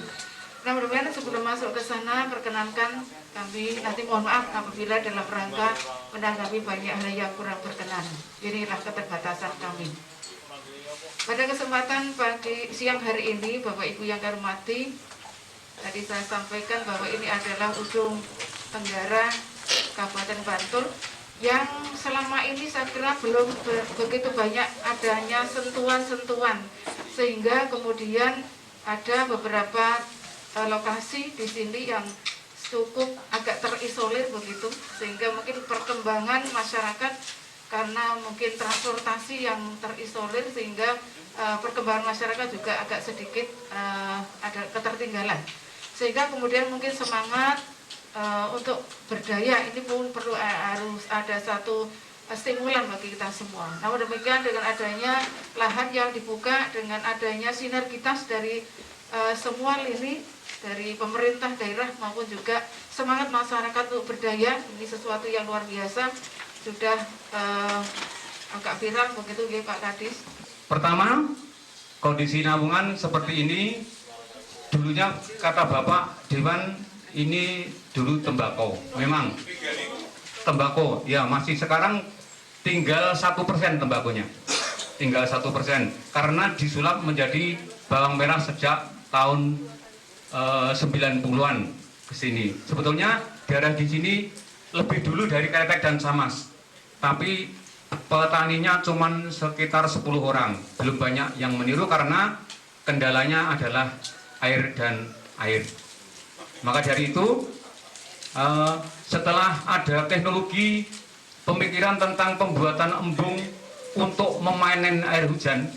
Nah, mudah-mudahan sebelum masuk ke sana, perkenankan kami nanti mohon maaf apabila dalam rangka menanggapi banyak hal yang kurang berkenan. Inilah keterbatasan kami. Pada kesempatan siang hari ini, Bapak Ibu yang kami hormati, tadi saya sampaikan bahwa ini adalah ujung tenggara Kabupaten Bantul yang selama ini saya kira belum begitu banyak adanya sentuhan-sentuhan, sehingga kemudian ada beberapa lokasi di sini yang cukup agak terisolir begitu, sehingga mungkin perkembangan masyarakat karena mungkin transportasi yang terisolir sehingga perkembangan masyarakat juga agak sedikit ada ketertinggalan, sehingga kemudian mungkin semangat untuk berdaya ini pun perlu harus ada satu stimulan bagi kita semua. Namun demikian dengan adanya lahan yang dibuka, dengan adanya sinergitas dari semua lini, dari pemerintah daerah maupun juga semangat masyarakat untuk berdaya, ini sesuatu yang luar biasa, sudah agak viral begitu ya Pak Kadis. Pertama, kondisi naungan seperti ini, dulunya kata Bapak Dewan ini dulu tembakau, memang tembakau, ya masih sekarang tinggal 1% tembakonya, tinggal 1%, karena disulap menjadi bawang merah sejak tahun 90-an ke sini. Sebetulnya daerah di sini lebih dulu dari Kretek dan Samas, tapi petaninya cuma sekitar 10 orang, belum banyak yang meniru karena kendalanya adalah air dan air. Maka dari itu setelah ada teknologi pemikiran tentang pembuatan embung untuk memanen air hujan,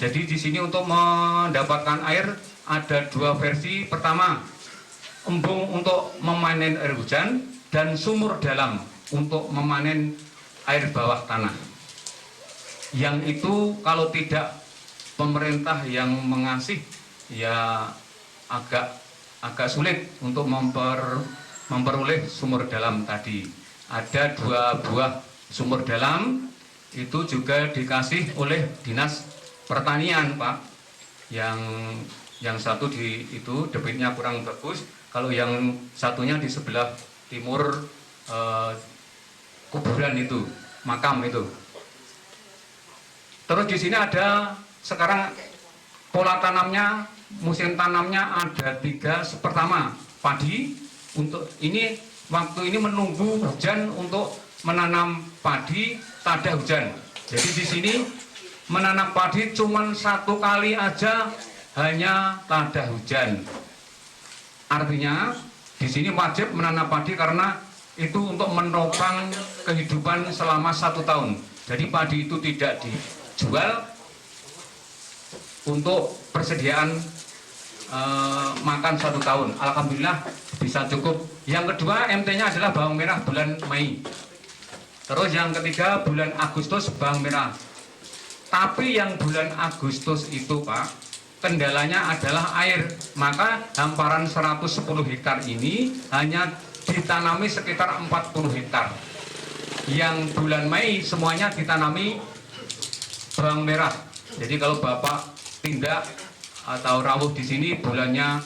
jadi di sini untuk mendapatkan air ada 2 versi. Pertama, embung untuk memanen air hujan dan sumur dalam untuk memanen air bawah tanah. Yang itu kalau tidak pemerintah yang mengasih, ya agak sulit untuk memperoleh sumur dalam tadi. Ada 2 buah sumur dalam, itu juga dikasih oleh Dinas Pertanian, Pak. Yang satu itu debitnya kurang bagus, kalau yang satunya di sebelah timur kuburan itu, makam itu. Terus di sini ada sekarang pola tanamnya, musim tanamnya ada 3. Pertama, padi. Untuk ini waktu ini menunggu hujan untuk menanam padi, tak ada hujan. Jadi di sini menanam padi cuma 1 kali aja, hanya tak ada hujan. Artinya di sini wajib menanam padi karena itu untuk menopang kehidupan selama 1 tahun. Jadi padi itu tidak dijual, untuk persediaan makan 1 tahun. Alhamdulillah bisa cukup. Yang kedua, MT-nya adalah bawang merah bulan Mei. Terus yang ketiga bulan Agustus bawang merah. Tapi yang bulan Agustus itu Pak, kendalanya adalah air. Maka hamparan 110 hektar ini hanya ditanami sekitar 40 hektar. Yang bulan Mei semuanya ditanami bawang merah. Jadi kalau Bapak tindak atau rawuh di sini bulannya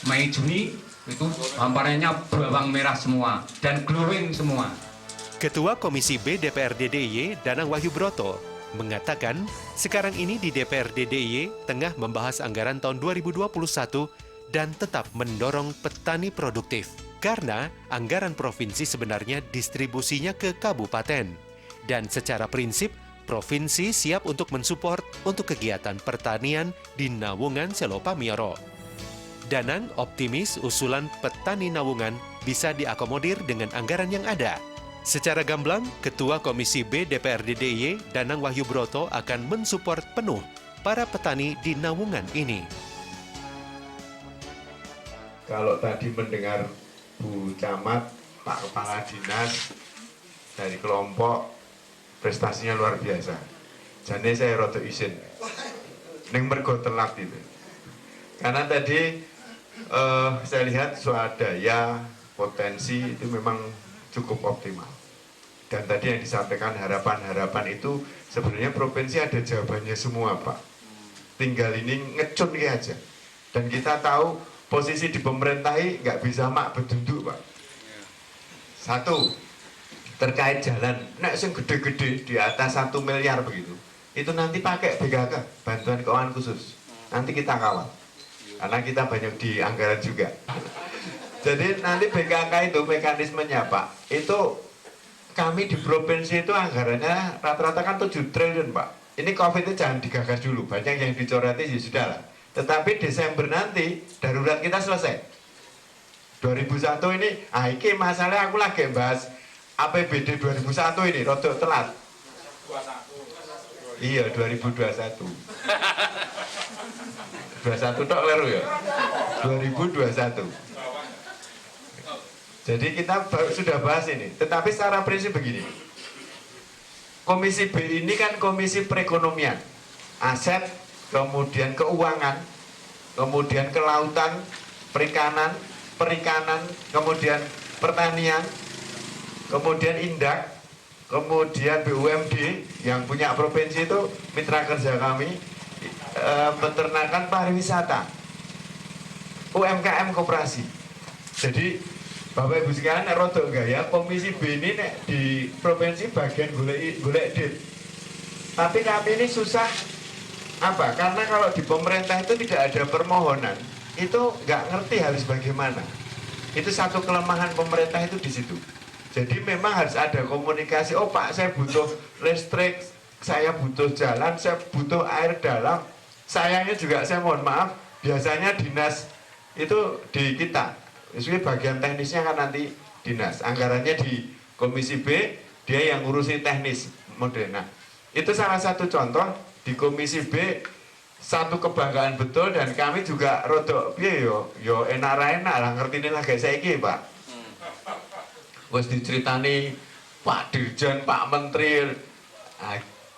Mei Juni itu hampanannya bawang merah semua dan glowing semua. Ketua Komisi B DPRD DIY Danang Wahyu Broto mengatakan sekarang ini di DPRD DIY tengah membahas anggaran tahun 2021 dan tetap mendorong petani produktif. Karena anggaran provinsi sebenarnya distribusinya ke kabupaten. Dan secara prinsip, provinsi siap untuk mensupport untuk kegiatan pertanian di Nawungan Selopa Mioro. Danang optimis usulan petani Nawungan bisa diakomodir dengan anggaran yang ada. Secara gamblang, Ketua Komisi B DPRD DIY Danang Wahyu Broto akan mensupport penuh para petani di Nawungan ini. Kalau tadi mendengar Bu Camat, Pak Kepala Dinas dari kelompok prestasinya luar biasa. Jadi saya roto izin, neng mergo telat itu. Karena tadi saya lihat swadaya potensi itu memang cukup optimal. Dan tadi yang disampaikan harapan-harapan itu sebenarnya provinsi ada jawabannya semua, Pak. Tinggal ini ngecun aja. Dan kita tahu posisi di pemerintahi nggak bisa mak bedunduk, Pak. Satu, terkait jalan, nek sing gede-gede di atas 1 miliar begitu, itu nanti pakai BKK, bantuan keuangan khusus. Nanti kita kawal, karena kita banyak di anggaran juga. Jadi nanti BKK itu mekanismenya, Pak, itu kami di provinsi itu anggarannya rata-rata kan 7 triliun, Pak. Ini COVID itu jangan digagas dulu, banyak yang dicoreti ya sudah lah. Tetapi Desember nanti darurat kita selesai. 2001 ini, ini masalah aku lagi bahas APBD 2001 ini, rodok telat. Iya, 2021. 21 tok leru ya. 2021. Jadi kita sudah bahas ini. Tetapi secara prinsip begini. Komisi B ini kan komisi perekonomian, aset, kemudian keuangan, kemudian kelautan, perikanan, kemudian pertanian, kemudian Indak, kemudian BUMD yang punya provinsi itu mitra kerja kami, peternakan pariwisata, UMKM koperasi. Jadi Bapak Ibu sekalian rodok enggak ya, Komisi B ini di provinsi bagian golek dit. Tapi kami ini susah apa? Karena kalau di pemerintah itu tidak ada permohonan, itu nggak ngerti harus bagaimana. Itu satu kelemahan pemerintah itu di situ. Jadi memang harus ada komunikasi. Oh Pak, saya butuh listrik, saya butuh jalan, saya butuh air dalam. Sayangnya juga saya mohon maaf, biasanya dinas itu di kita. Jadi bagian teknisnya kan nanti dinas. Anggarannya di Komisi B, dia yang ngurusin teknis model. Nah, itu salah satu contoh di Komisi B, satu kebanggaan betul, dan kami juga rodok yo enak lah ngerti ini lagi saiki, Pak. Wes diceritani Pak Dirjen, Pak Menteri,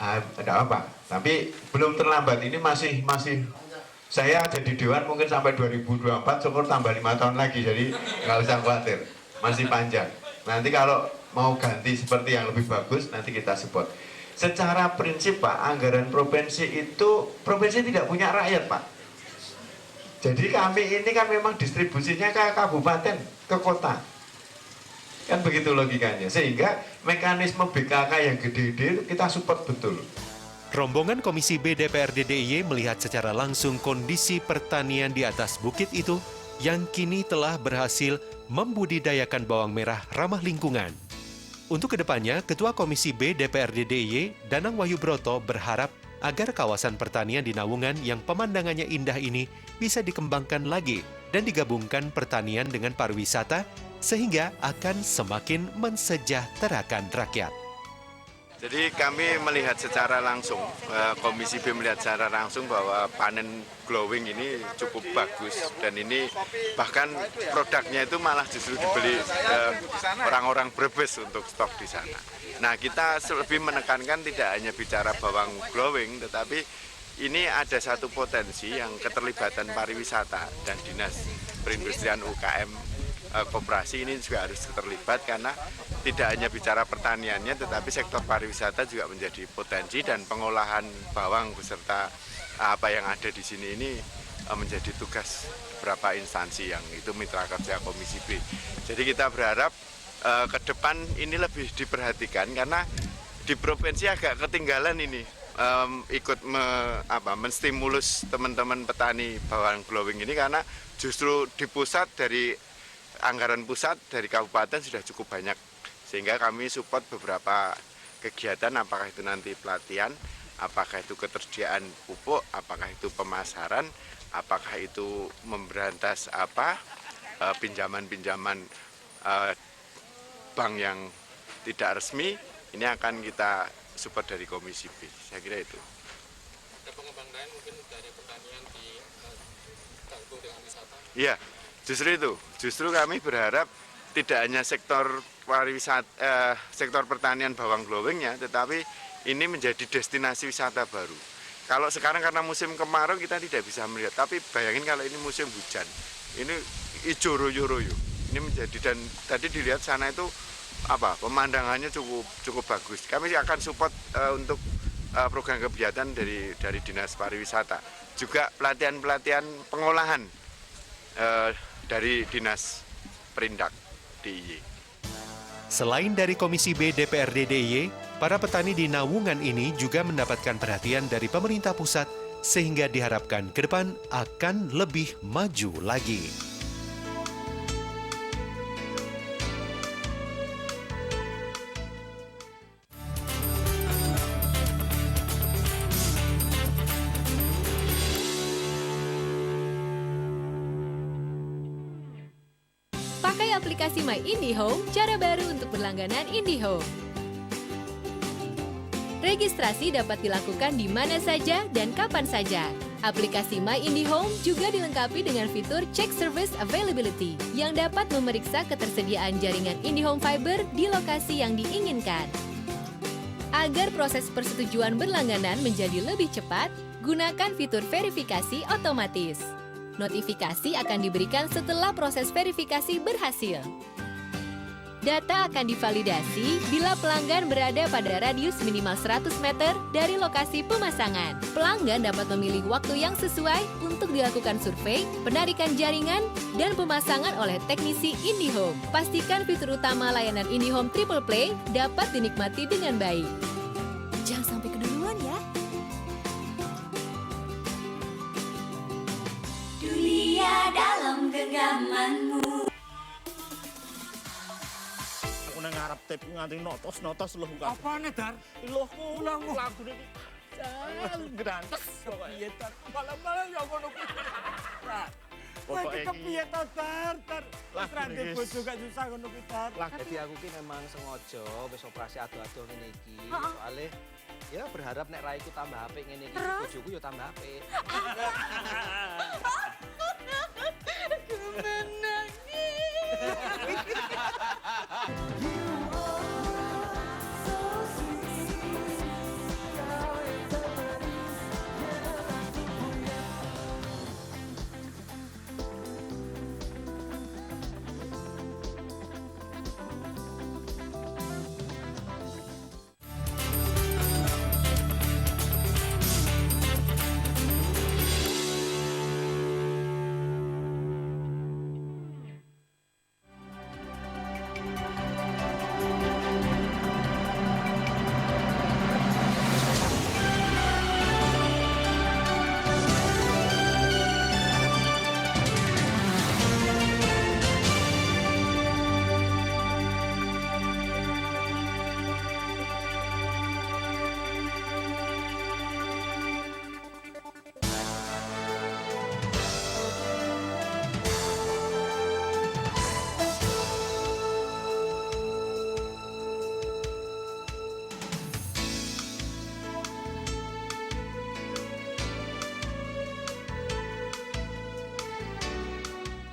ada apa? Tapi belum terlambat, ini masih saya jadi dewan mungkin sampai 2024, syukur tambah 5 tahun lagi, jadi nggak usah khawatir, masih panjang. Nanti kalau mau ganti seperti yang lebih bagus, nanti kita support. Secara prinsip Pak, anggaran provinsi itu, provinsi tidak punya rakyat Pak. Jadi kami ini kan memang distribusinya ke kabupaten, ke kota. Kan begitu logikanya, sehingga mekanisme BKK yang gede-gede kita support betul. Rombongan Komisi B DPRD DIY melihat secara langsung kondisi pertanian di atas bukit itu yang kini telah berhasil membudidayakan bawang merah ramah lingkungan. Untuk kedepannya, Ketua Komisi B DPRD DIY Danang Wahyu Broto berharap agar kawasan pertanian di Nawungan yang pemandangannya indah ini bisa dikembangkan lagi dan digabungkan pertanian dengan pariwisata sehingga akan semakin mensejahterakan rakyat. Jadi kami melihat secara langsung, Komisi B melihat secara langsung bahwa panen glowing ini cukup bagus, dan ini bahkan produknya itu malah justru dibeli orang-orang Brebes untuk stok di sana. Nah, kita lebih menekankan tidak hanya bicara bawang glowing, tetapi ini ada satu potensi yang keterlibatan pariwisata dan dinas perindustrian UKM koperasi ini juga harus terlibat, karena tidak hanya bicara pertaniannya tetapi sektor pariwisata juga menjadi potensi, dan pengolahan bawang beserta apa yang ada di sini ini menjadi tugas beberapa instansi yang itu mitra kerja Komisi B. Jadi kita berharap ke depan ini lebih diperhatikan, karena di provinsi agak ketinggalan ini menstimulus teman-teman petani bawang glowing ini, karena justru di pusat dari anggaran pusat dari kabupaten sudah cukup banyak, sehingga kami support beberapa kegiatan, apakah itu nanti pelatihan, apakah itu ketersediaan pupuk, apakah itu pemasaran, apakah itu memberantas pinjaman-pinjaman bank yang tidak resmi. Ini akan kita support dari Komisi B, saya kira itu. Ada pengembang lain mungkin dari pertanian diganggu dengan wisata? Iya, justru itu. Justru kami berharap tidak hanya sektor pariwisata, sektor pertanian bawang glowingnya, tetapi ini menjadi destinasi wisata baru. Kalau sekarang karena musim kemarau kita tidak bisa melihat, tapi bayangin kalau ini musim hujan, ini hijau royo-royo. Ini menjadi, dan tadi dilihat sana itu pemandangannya cukup bagus. Kami akan support untuk program kegiatan dari Dinas Pariwisata, juga pelatihan pengolahan dari Dinas Perindak DIY. Selain dari Komisi B DPRD DIY, para petani di naungan ini juga mendapatkan perhatian dari pemerintah pusat, sehingga diharapkan ke depan akan lebih maju lagi. Pakai aplikasi My IndiHome, cara baru untuk berlangganan IndiHome. Registrasi dapat dilakukan di mana saja dan kapan saja. Aplikasi My IndiHome juga dilengkapi dengan fitur Check Service Availability yang dapat memeriksa ketersediaan jaringan IndiHome Fiber di lokasi yang diinginkan. Agar proses persetujuan berlangganan menjadi lebih cepat, gunakan fitur verifikasi otomatis. Notifikasi akan diberikan setelah proses verifikasi berhasil. Data akan divalidasi bila pelanggan berada pada radius minimal 100 meter dari lokasi pemasangan. Pelanggan dapat memilih waktu yang sesuai untuk dilakukan survei, penarikan jaringan, dan pemasangan oleh teknisi IndiHome. Pastikan fitur utama layanan IndiHome Triple Play dapat dinikmati dengan baik. Jangan sampai keduluan ya. Dunia dalam genggamanmu. Aku nang ngarep tip nganti notos loh bukan. Apane, Dar? Loh, lagu iki. Grantes kok piye Dar? Malam-malam ya ngono kuwi. Pokoke iki kepiye to, Dar? Lah rande bojo gak susah ngono kuwi, Dar. Lah dadi aku ki memang sengaja wis operasi adu-adu ngene iki. Soale ya berharap nek raiku tambah apik ngene iki, bojoku ya tambah apik.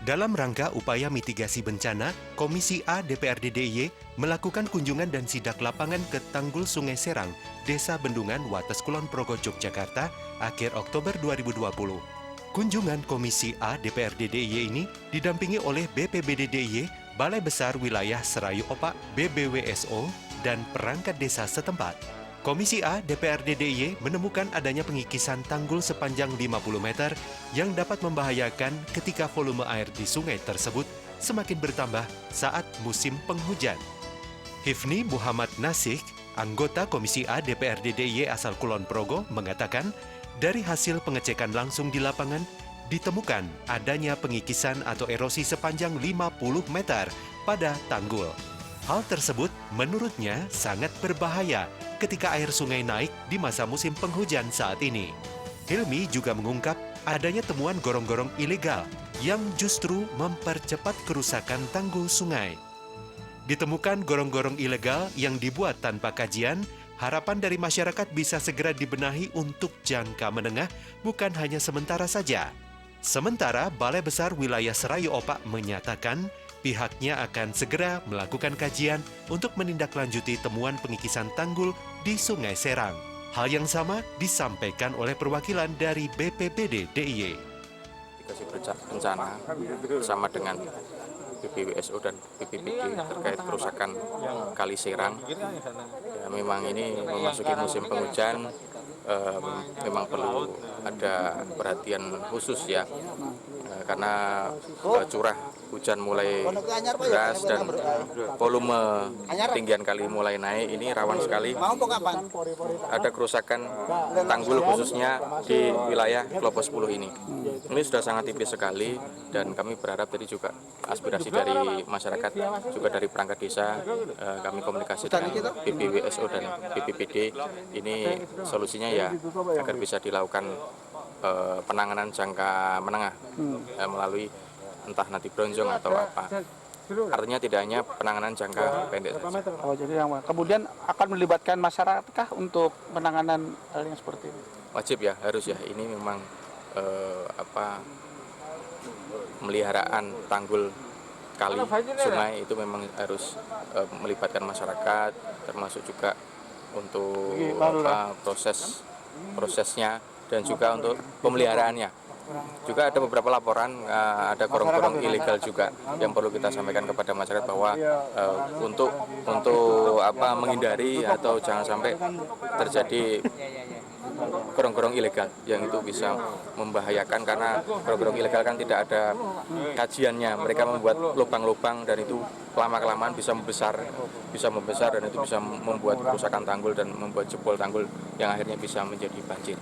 Dalam rangka upaya mitigasi bencana, Komisi A DPRD DIY melakukan kunjungan dan sidak lapangan ke Tanggul Sungai Serang, Desa Bendungan, Wates Kulon Progo, Yogyakarta, akhir Oktober 2020. Kunjungan Komisi A DPRD DIY ini didampingi oleh BPBD DIY, Balai Besar Wilayah Serayu Opak, BBWSO, dan perangkat desa setempat. Komisi A DPRD DIY menemukan adanya pengikisan tanggul sepanjang 50 meter yang dapat membahayakan ketika volume air di sungai tersebut semakin bertambah saat musim penghujan. Hifni Muhammad Nasik, anggota Komisi A DPRD DIY asal Kulon Progo, mengatakan dari hasil pengecekan langsung di lapangan ditemukan adanya pengikisan atau erosi sepanjang 50 meter pada tanggul. Hal tersebut menurutnya sangat berbahaya ketika air sungai naik di masa musim penghujan saat ini. Hilmi juga mengungkap adanya temuan gorong-gorong ilegal yang justru mempercepat kerusakan tanggul sungai. Ditemukan gorong-gorong ilegal yang dibuat tanpa kajian, harapan dari masyarakat bisa segera dibenahi untuk jangka menengah, bukan hanya sementara saja. Sementara Balai Besar Wilayah Serayu Opak menyatakan pihaknya akan segera melakukan kajian untuk menindaklanjuti temuan pengikisan tanggul di Sungai Serang. Hal yang sama disampaikan oleh perwakilan dari BPBD DIY. Dikasih bencana bersama dengan BBWSO dan BPBD terkait kerusakan Kali Serang. Ya, memang ini memasuki musim penghujan, memang perlu ada perhatian khusus ya, karena curah hujan mulai deras dan volume ketinggian kali mulai naik, ini rawan sekali ada kerusakan tanggul khususnya di wilayah Klopo 10 ini. Ini sudah sangat tipis sekali dan kami berharap tadi juga aspirasi dari masyarakat, juga dari perangkat desa, kami komunikasi dengan BBWSO dan BPBD, ini solusinya ya agar bisa dilakukan penanganan jangka menengah melalui entah nanti bronjong atau apa. Artinya tidak hanya penanganan jangka pendek saja. Oh, jadi kemudian akan melibatkan masyarakat untuk penanganan hal yang seperti ini? Wajib ya, harus ya. Ini memang pemeliharaan tanggul kali sungai itu memang harus melibatkan masyarakat, termasuk juga untuk prosesnya dan juga untuk pemeliharaannya. Juga ada beberapa laporan ada gorong-gorong ilegal juga yang perlu kita sampaikan kepada masyarakat bahwa untuk menghindari atau jangan sampai terjadi gorong-gorong ilegal yang itu bisa membahayakan, karena gorong-gorong ilegal kan tidak ada kajiannya. Mereka membuat lubang-lubang dan itu lama-kelamaan bisa membesar dan itu bisa membuat kerusakan tanggul dan membuat jebol tanggul yang akhirnya bisa menjadi banjir.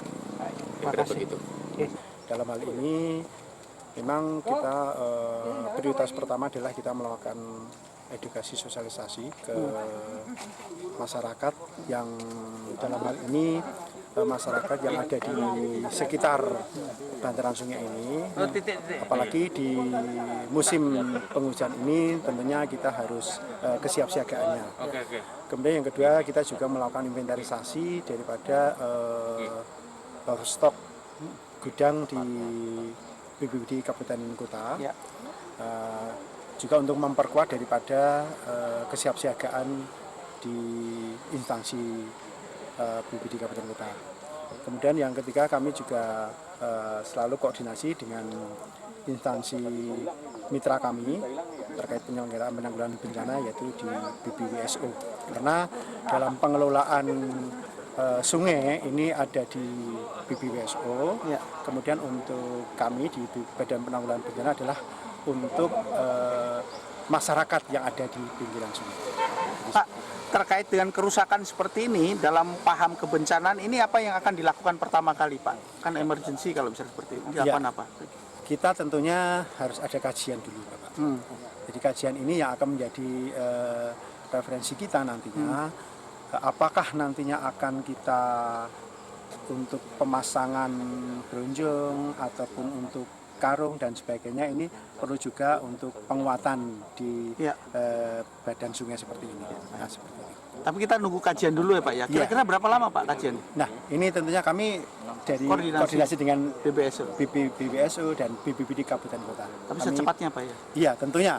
Kira-kira begitu. Dalam hal ini memang kita prioritas pertama adalah kita melakukan edukasi sosialisasi ke masyarakat yang dalam hal ini masyarakat yang ada di sekitar bantaran sungai ini, apalagi di musim penghujan ini tentunya kita harus kesiapsiagaannya. Kemudian yang kedua, kita juga melakukan inventarisasi daripada stok gudang di BPBD Kabupaten Kota, juga untuk memperkuat daripada kesiapsiagaan di instansi BPBD Kabupaten Kota. Kemudian yang ketiga, kami juga selalu koordinasi dengan instansi mitra kami terkait penyelenggaraan penanggulangan bencana, yaitu di BBWSO. Karena dalam pengelolaan sungai ini ada di BBWSO, kemudian untuk kami di Badan Penanggulangan Bencana adalah untuk masyarakat yang ada di pinggiran sungai. Pak, terkait dengan kerusakan seperti ini, dalam paham kebencanaan ini apa yang akan dilakukan pertama kali, Pak? Kan emergency kalau misalnya seperti ini, apa? Kita tentunya harus ada kajian dulu, Bapak. Jadi kajian ini yang akan menjadi referensi kita nantinya. Apakah nantinya akan kita untuk pemasangan bronjong ataupun untuk karung dan sebagainya, ini perlu juga untuk penguatan di badan sungai seperti ini. Nah, seperti ini. Tapi kita nunggu kajian dulu ya Pak ya. Kira-kira berapa lama Pak kajian? Nah, ini tentunya kami dari koordinasi dengan BBWSO dan BPBD Kabupaten Kota. Tapi secepatnya Pak ya? Iya, tentunya.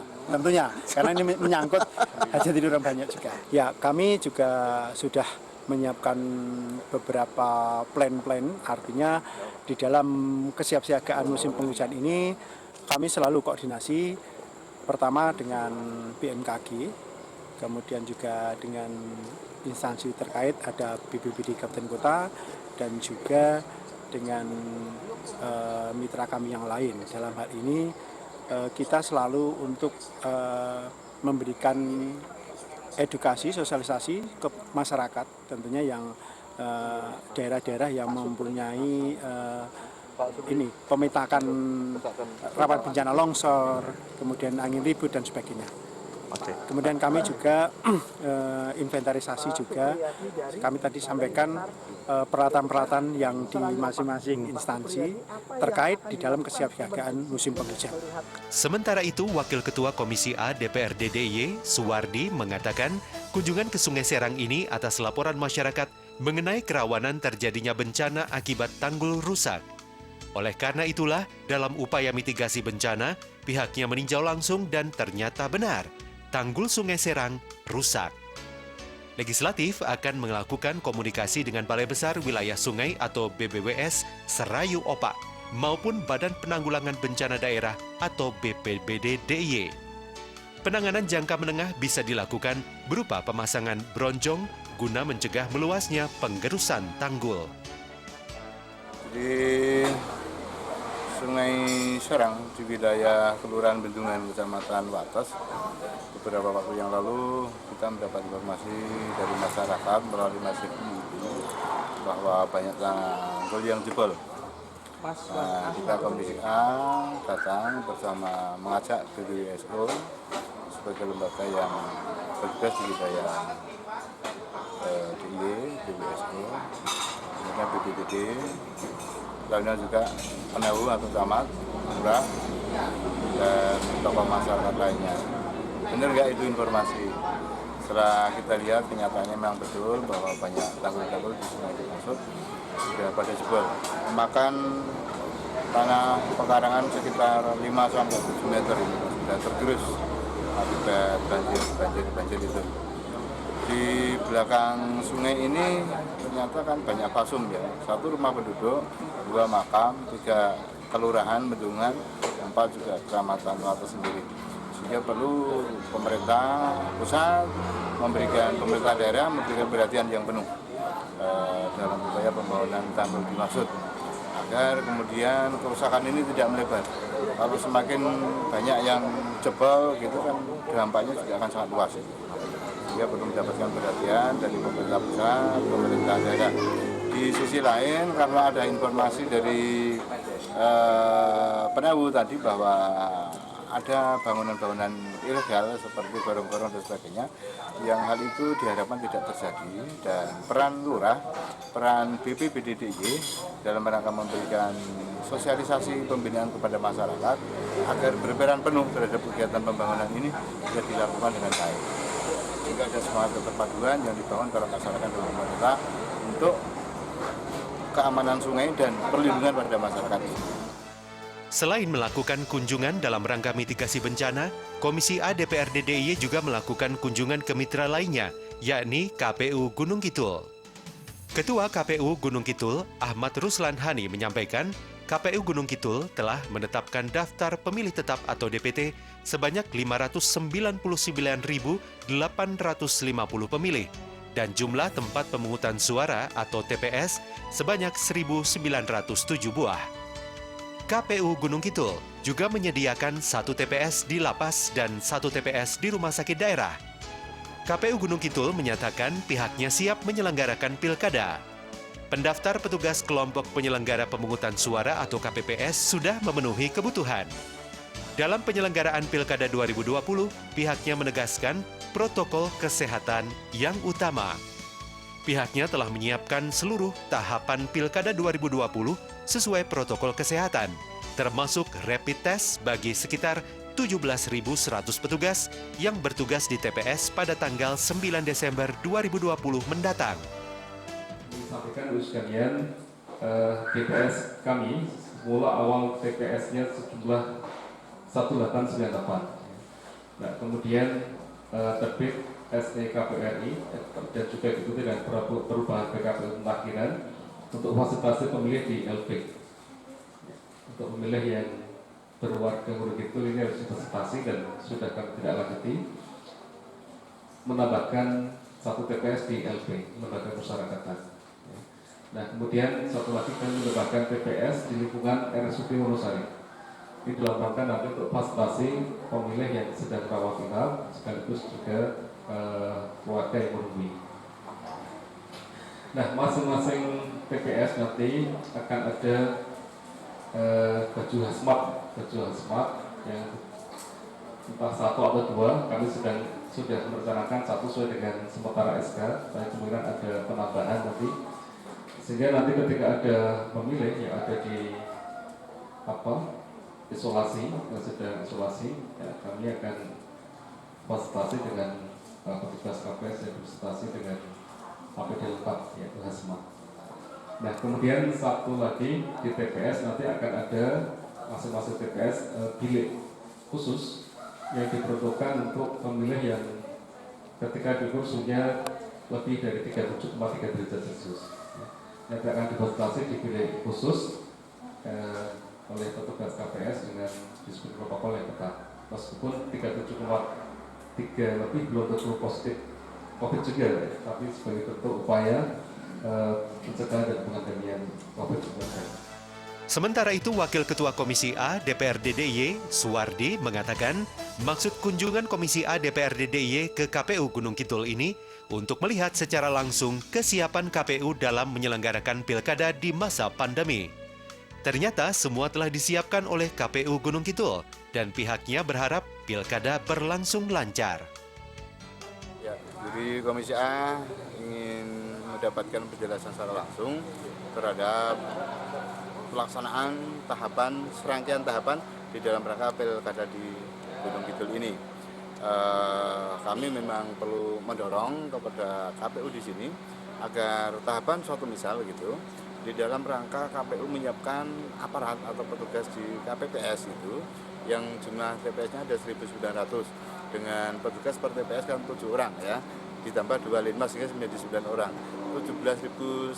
Karena ini menyangkut hajat hidup orang banyak juga. Ya, kami juga sudah menyiapkan beberapa plan-plan, artinya di dalam kesiapsiagaan musim penghujan ini kami selalu koordinasi pertama dengan BMKG, kemudian juga dengan instansi terkait, ada BPBD Kabupaten Kota dan juga dengan mitra kami yang lain. Dalam hal ini kita selalu untuk memberikan edukasi, sosialisasi ke masyarakat, tentunya yang daerah-daerah yang mempunyai pemetakan rawan bencana longsor, kemudian angin ribut dan sebagainya. Kemudian kami juga inventarisasi juga, kami tadi sampaikan peralatan-peralatan yang di masing-masing instansi terkait di dalam kesiapsiagaan musim penghujan. Sementara itu, Wakil Ketua Komisi A DPRD DIY, Suwardi, mengatakan kunjungan ke Sungai Serang ini atas laporan masyarakat mengenai kerawanan terjadinya bencana akibat tanggul rusak. Oleh karena itulah, dalam upaya mitigasi bencana, pihaknya meninjau langsung dan ternyata benar, tanggul Sungai Serang rusak. Legislatif akan melakukan komunikasi dengan Balai Besar Wilayah Sungai atau BBWS Serayu Opak maupun Badan Penanggulangan Bencana Daerah atau BPBD DIY. Penanganan jangka menengah bisa dilakukan berupa pemasangan bronjong guna mencegah meluasnya penggerusan tanggul. Di Sungai Serang di wilayah Kelurahan Bendungan, Kecamatan Wates, beberapa waktu yang lalu kita mendapat informasi dari masyarakat melalui masjid bahwa banyak tanggul yang jebol. Nah, kita Komisi A datang bersama mengajak BBWSO sebagai lembaga yang bertugas di wilayah DIY, BBWSO, kemudian BPBD, lainnya juga penahu atau camat, lurah, dan tokoh masyarakat lainnya. Benar nggak itu informasi? Setelah kita lihat kenyataannya memang betul bahwa banyak tanggul-tanggul di sungai dimaksud sudah pada jebol. Memakan tanah pekarangan sekitar 5-7 meter ini sudah tergerus akibat banjir itu. Di belakang sungai ini ternyata kan banyak pasum ya. 1 rumah penduduk, 2 makam, 3 kelurahan Bendungan, 4 juga kecamatan Wates sendiri. Sehingga perlu pemerintah pusat pemerintah daerah memberikan perhatian yang penuh dalam upaya pembangunan tanggul dimaksud agar kemudian kerusakan ini tidak melebar. Kalau semakin banyak yang jebol gitu kan dampaknya juga akan sangat luas. Sehingga perlu mendapatkan perhatian dari pemerintah pusat, pemerintah daerah. Di sisi lain karena ada informasi dari penahu tadi bahwa ada bangunan-bangunan ilegal seperti gorong-gorong dan sebagainya, yang hal itu diharapkan tidak terjadi, dan peran lurah, peran BPBD DIY dalam rangka memberikan sosialisasi pembinaan kepada masyarakat agar berperan penuh terhadap kegiatan pembangunan ini bisa dilakukan dengan baik. Jika ada semangat keterpaduan yang dibangun oleh masyarakat dan pemerintah untuk keamanan sungai dan perlindungan pada masyarakat ini. Selain melakukan kunjungan dalam rangka mitigasi bencana, Komisi A DPRD DIY juga melakukan kunjungan ke mitra lainnya, yakni KPU Gunung Kidul. Ketua KPU Gunung Kidul, Ahmad Ruslan Hani, menyampaikan KPU Gunung Kidul telah menetapkan daftar pemilih tetap atau DPT sebanyak 599.850 pemilih dan jumlah tempat pemungutan suara atau TPS sebanyak 1.907 buah. KPU Gunung Kidul juga menyediakan 1 TPS di lapas dan 1 TPS di rumah sakit daerah. KPU Gunung Kidul menyatakan pihaknya siap menyelenggarakan pilkada. Pendaftar petugas kelompok penyelenggara pemungutan suara atau KPPS sudah memenuhi kebutuhan. Dalam penyelenggaraan Pilkada 2020, pihaknya menegaskan protokol kesehatan yang utama. Pihaknya telah menyiapkan seluruh tahapan Pilkada 2020 sesuai protokol kesehatan, termasuk rapid test bagi sekitar 17.100 petugas yang bertugas di TPS pada tanggal 9 Desember 2020 mendatang. Sampaikan dulu sekalian, TPS kami semula awal TPS-nya sejumlah 1898. Nah, kemudian terbit SE KPRI dan juga diikuti dengan perubahan PKPU Pemutahiran untuk fasilitasi pemilih di LP. Untuk pemilih yang berwarga Gunung Kidul ini harus difasilitasi dan sudah kami tidak lanjuti menambahkan 1 TPS di LP, lembaga persyaratan. Nah, kemudian satu lagi kami menambahkan TPS di lingkungan RSUD Wonosari. Ini dalam rangka nanti untuk fasilitasi pemilih yang sedang rawat inap sekaligus juga keluarga yang menunggu. Nah, masing-masing TPS nanti akan ada baju hazmat yang entah 1 atau 2. Kami sudah merencanakan 1 sesuai dengan sementara SK, tapi kemudian ada penambahan nanti, sehingga nanti ketika ada pemilih yang ada di isolasi, yang sedang isolasi, ya, kami akan fasilitasi dengan petugas KPS yang berfasilitasi dengan APD lengkap, yaitu hazmat. Nah, kemudian 1 lagi di TPS nanti akan ada masing-masing TPS bilik khusus yang diperuntukkan untuk pemilih yang ketika diukur suhunya lebih dari 37,3 derajat Celcius. Nanti akan difasilitasi di bilik khusus oleh petugas KPS dengan disiplin protokol yang ketat. Meskipun 37,3 lebih belum tentu positif COVID juga, tapi sebagai bentuk upaya pencegahan dan pengendalian COVID-19. Sementara itu, Wakil Ketua Komisi A DPRD DIY, Suwardi, mengatakan maksud kunjungan Komisi A DPRD DIY ke KPU Gunung Kidul ini untuk melihat secara langsung kesiapan KPU dalam menyelenggarakan pilkada di masa pandemi. Ternyata semua telah disiapkan oleh KPU Gunung Kidul dan pihaknya berharap pilkada berlangsung lancar. Ya, jadi Komisi A ingin mendapatkan penjelasan secara langsung terhadap pelaksanaan serangkaian tahapan di dalam rangka pilkada di Gunung Kidul ini. Kami memang perlu mendorong kepada KPU di sini agar tahapan suatu misal gitu di dalam rangka KPU menyiapkan aparat atau petugas di KPPS itu yang jumlah TPS-nya ada 1.900 dengan petugas per TPS kan 7 orang ya, ditambah 2 linmas sehingga menjadi 9 orang. 17.100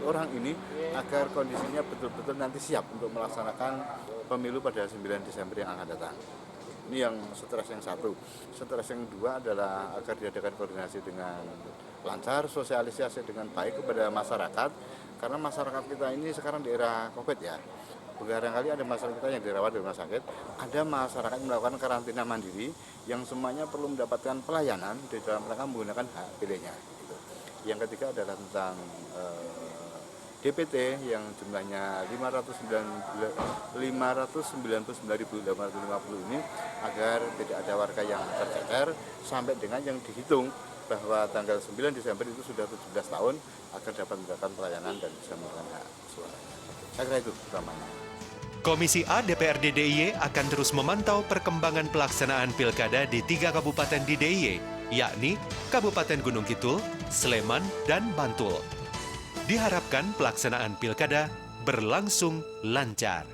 orang ini agar kondisinya betul-betul nanti siap untuk melaksanakan pemilu pada 9 Desember yang akan datang. Ini yang stres yang satu. Stres yang dua adalah agar diadakan koordinasi dengan lancar, sosialisasi dengan baik kepada masyarakat, karena masyarakat kita ini sekarang di era COVID ya. Barangkali ada masyarakat kita yang dirawat di rumah sakit, ada masyarakat yang melakukan karantina mandiri yang semuanya perlu mendapatkan pelayanan di dalam rangka menggunakan hak pilihnya. Yang ketiga adalah tentang DPT yang jumlahnya 599.850 ini agar tidak ada warga yang tercecer sampai dengan yang dihitung bahwa tanggal 9 Desember itu sudah 17 tahun agar dapat mendapatkan pelayanan dan bisa menggunakan hak suaranya. Saya kira itu utamanya. Komisi A DPRD DIY akan terus memantau perkembangan pelaksanaan pilkada di 3 kabupaten di DIY, yakni Kabupaten Gunung Kidul, Sleman, dan Bantul. Diharapkan pelaksanaan pilkada berlangsung lancar.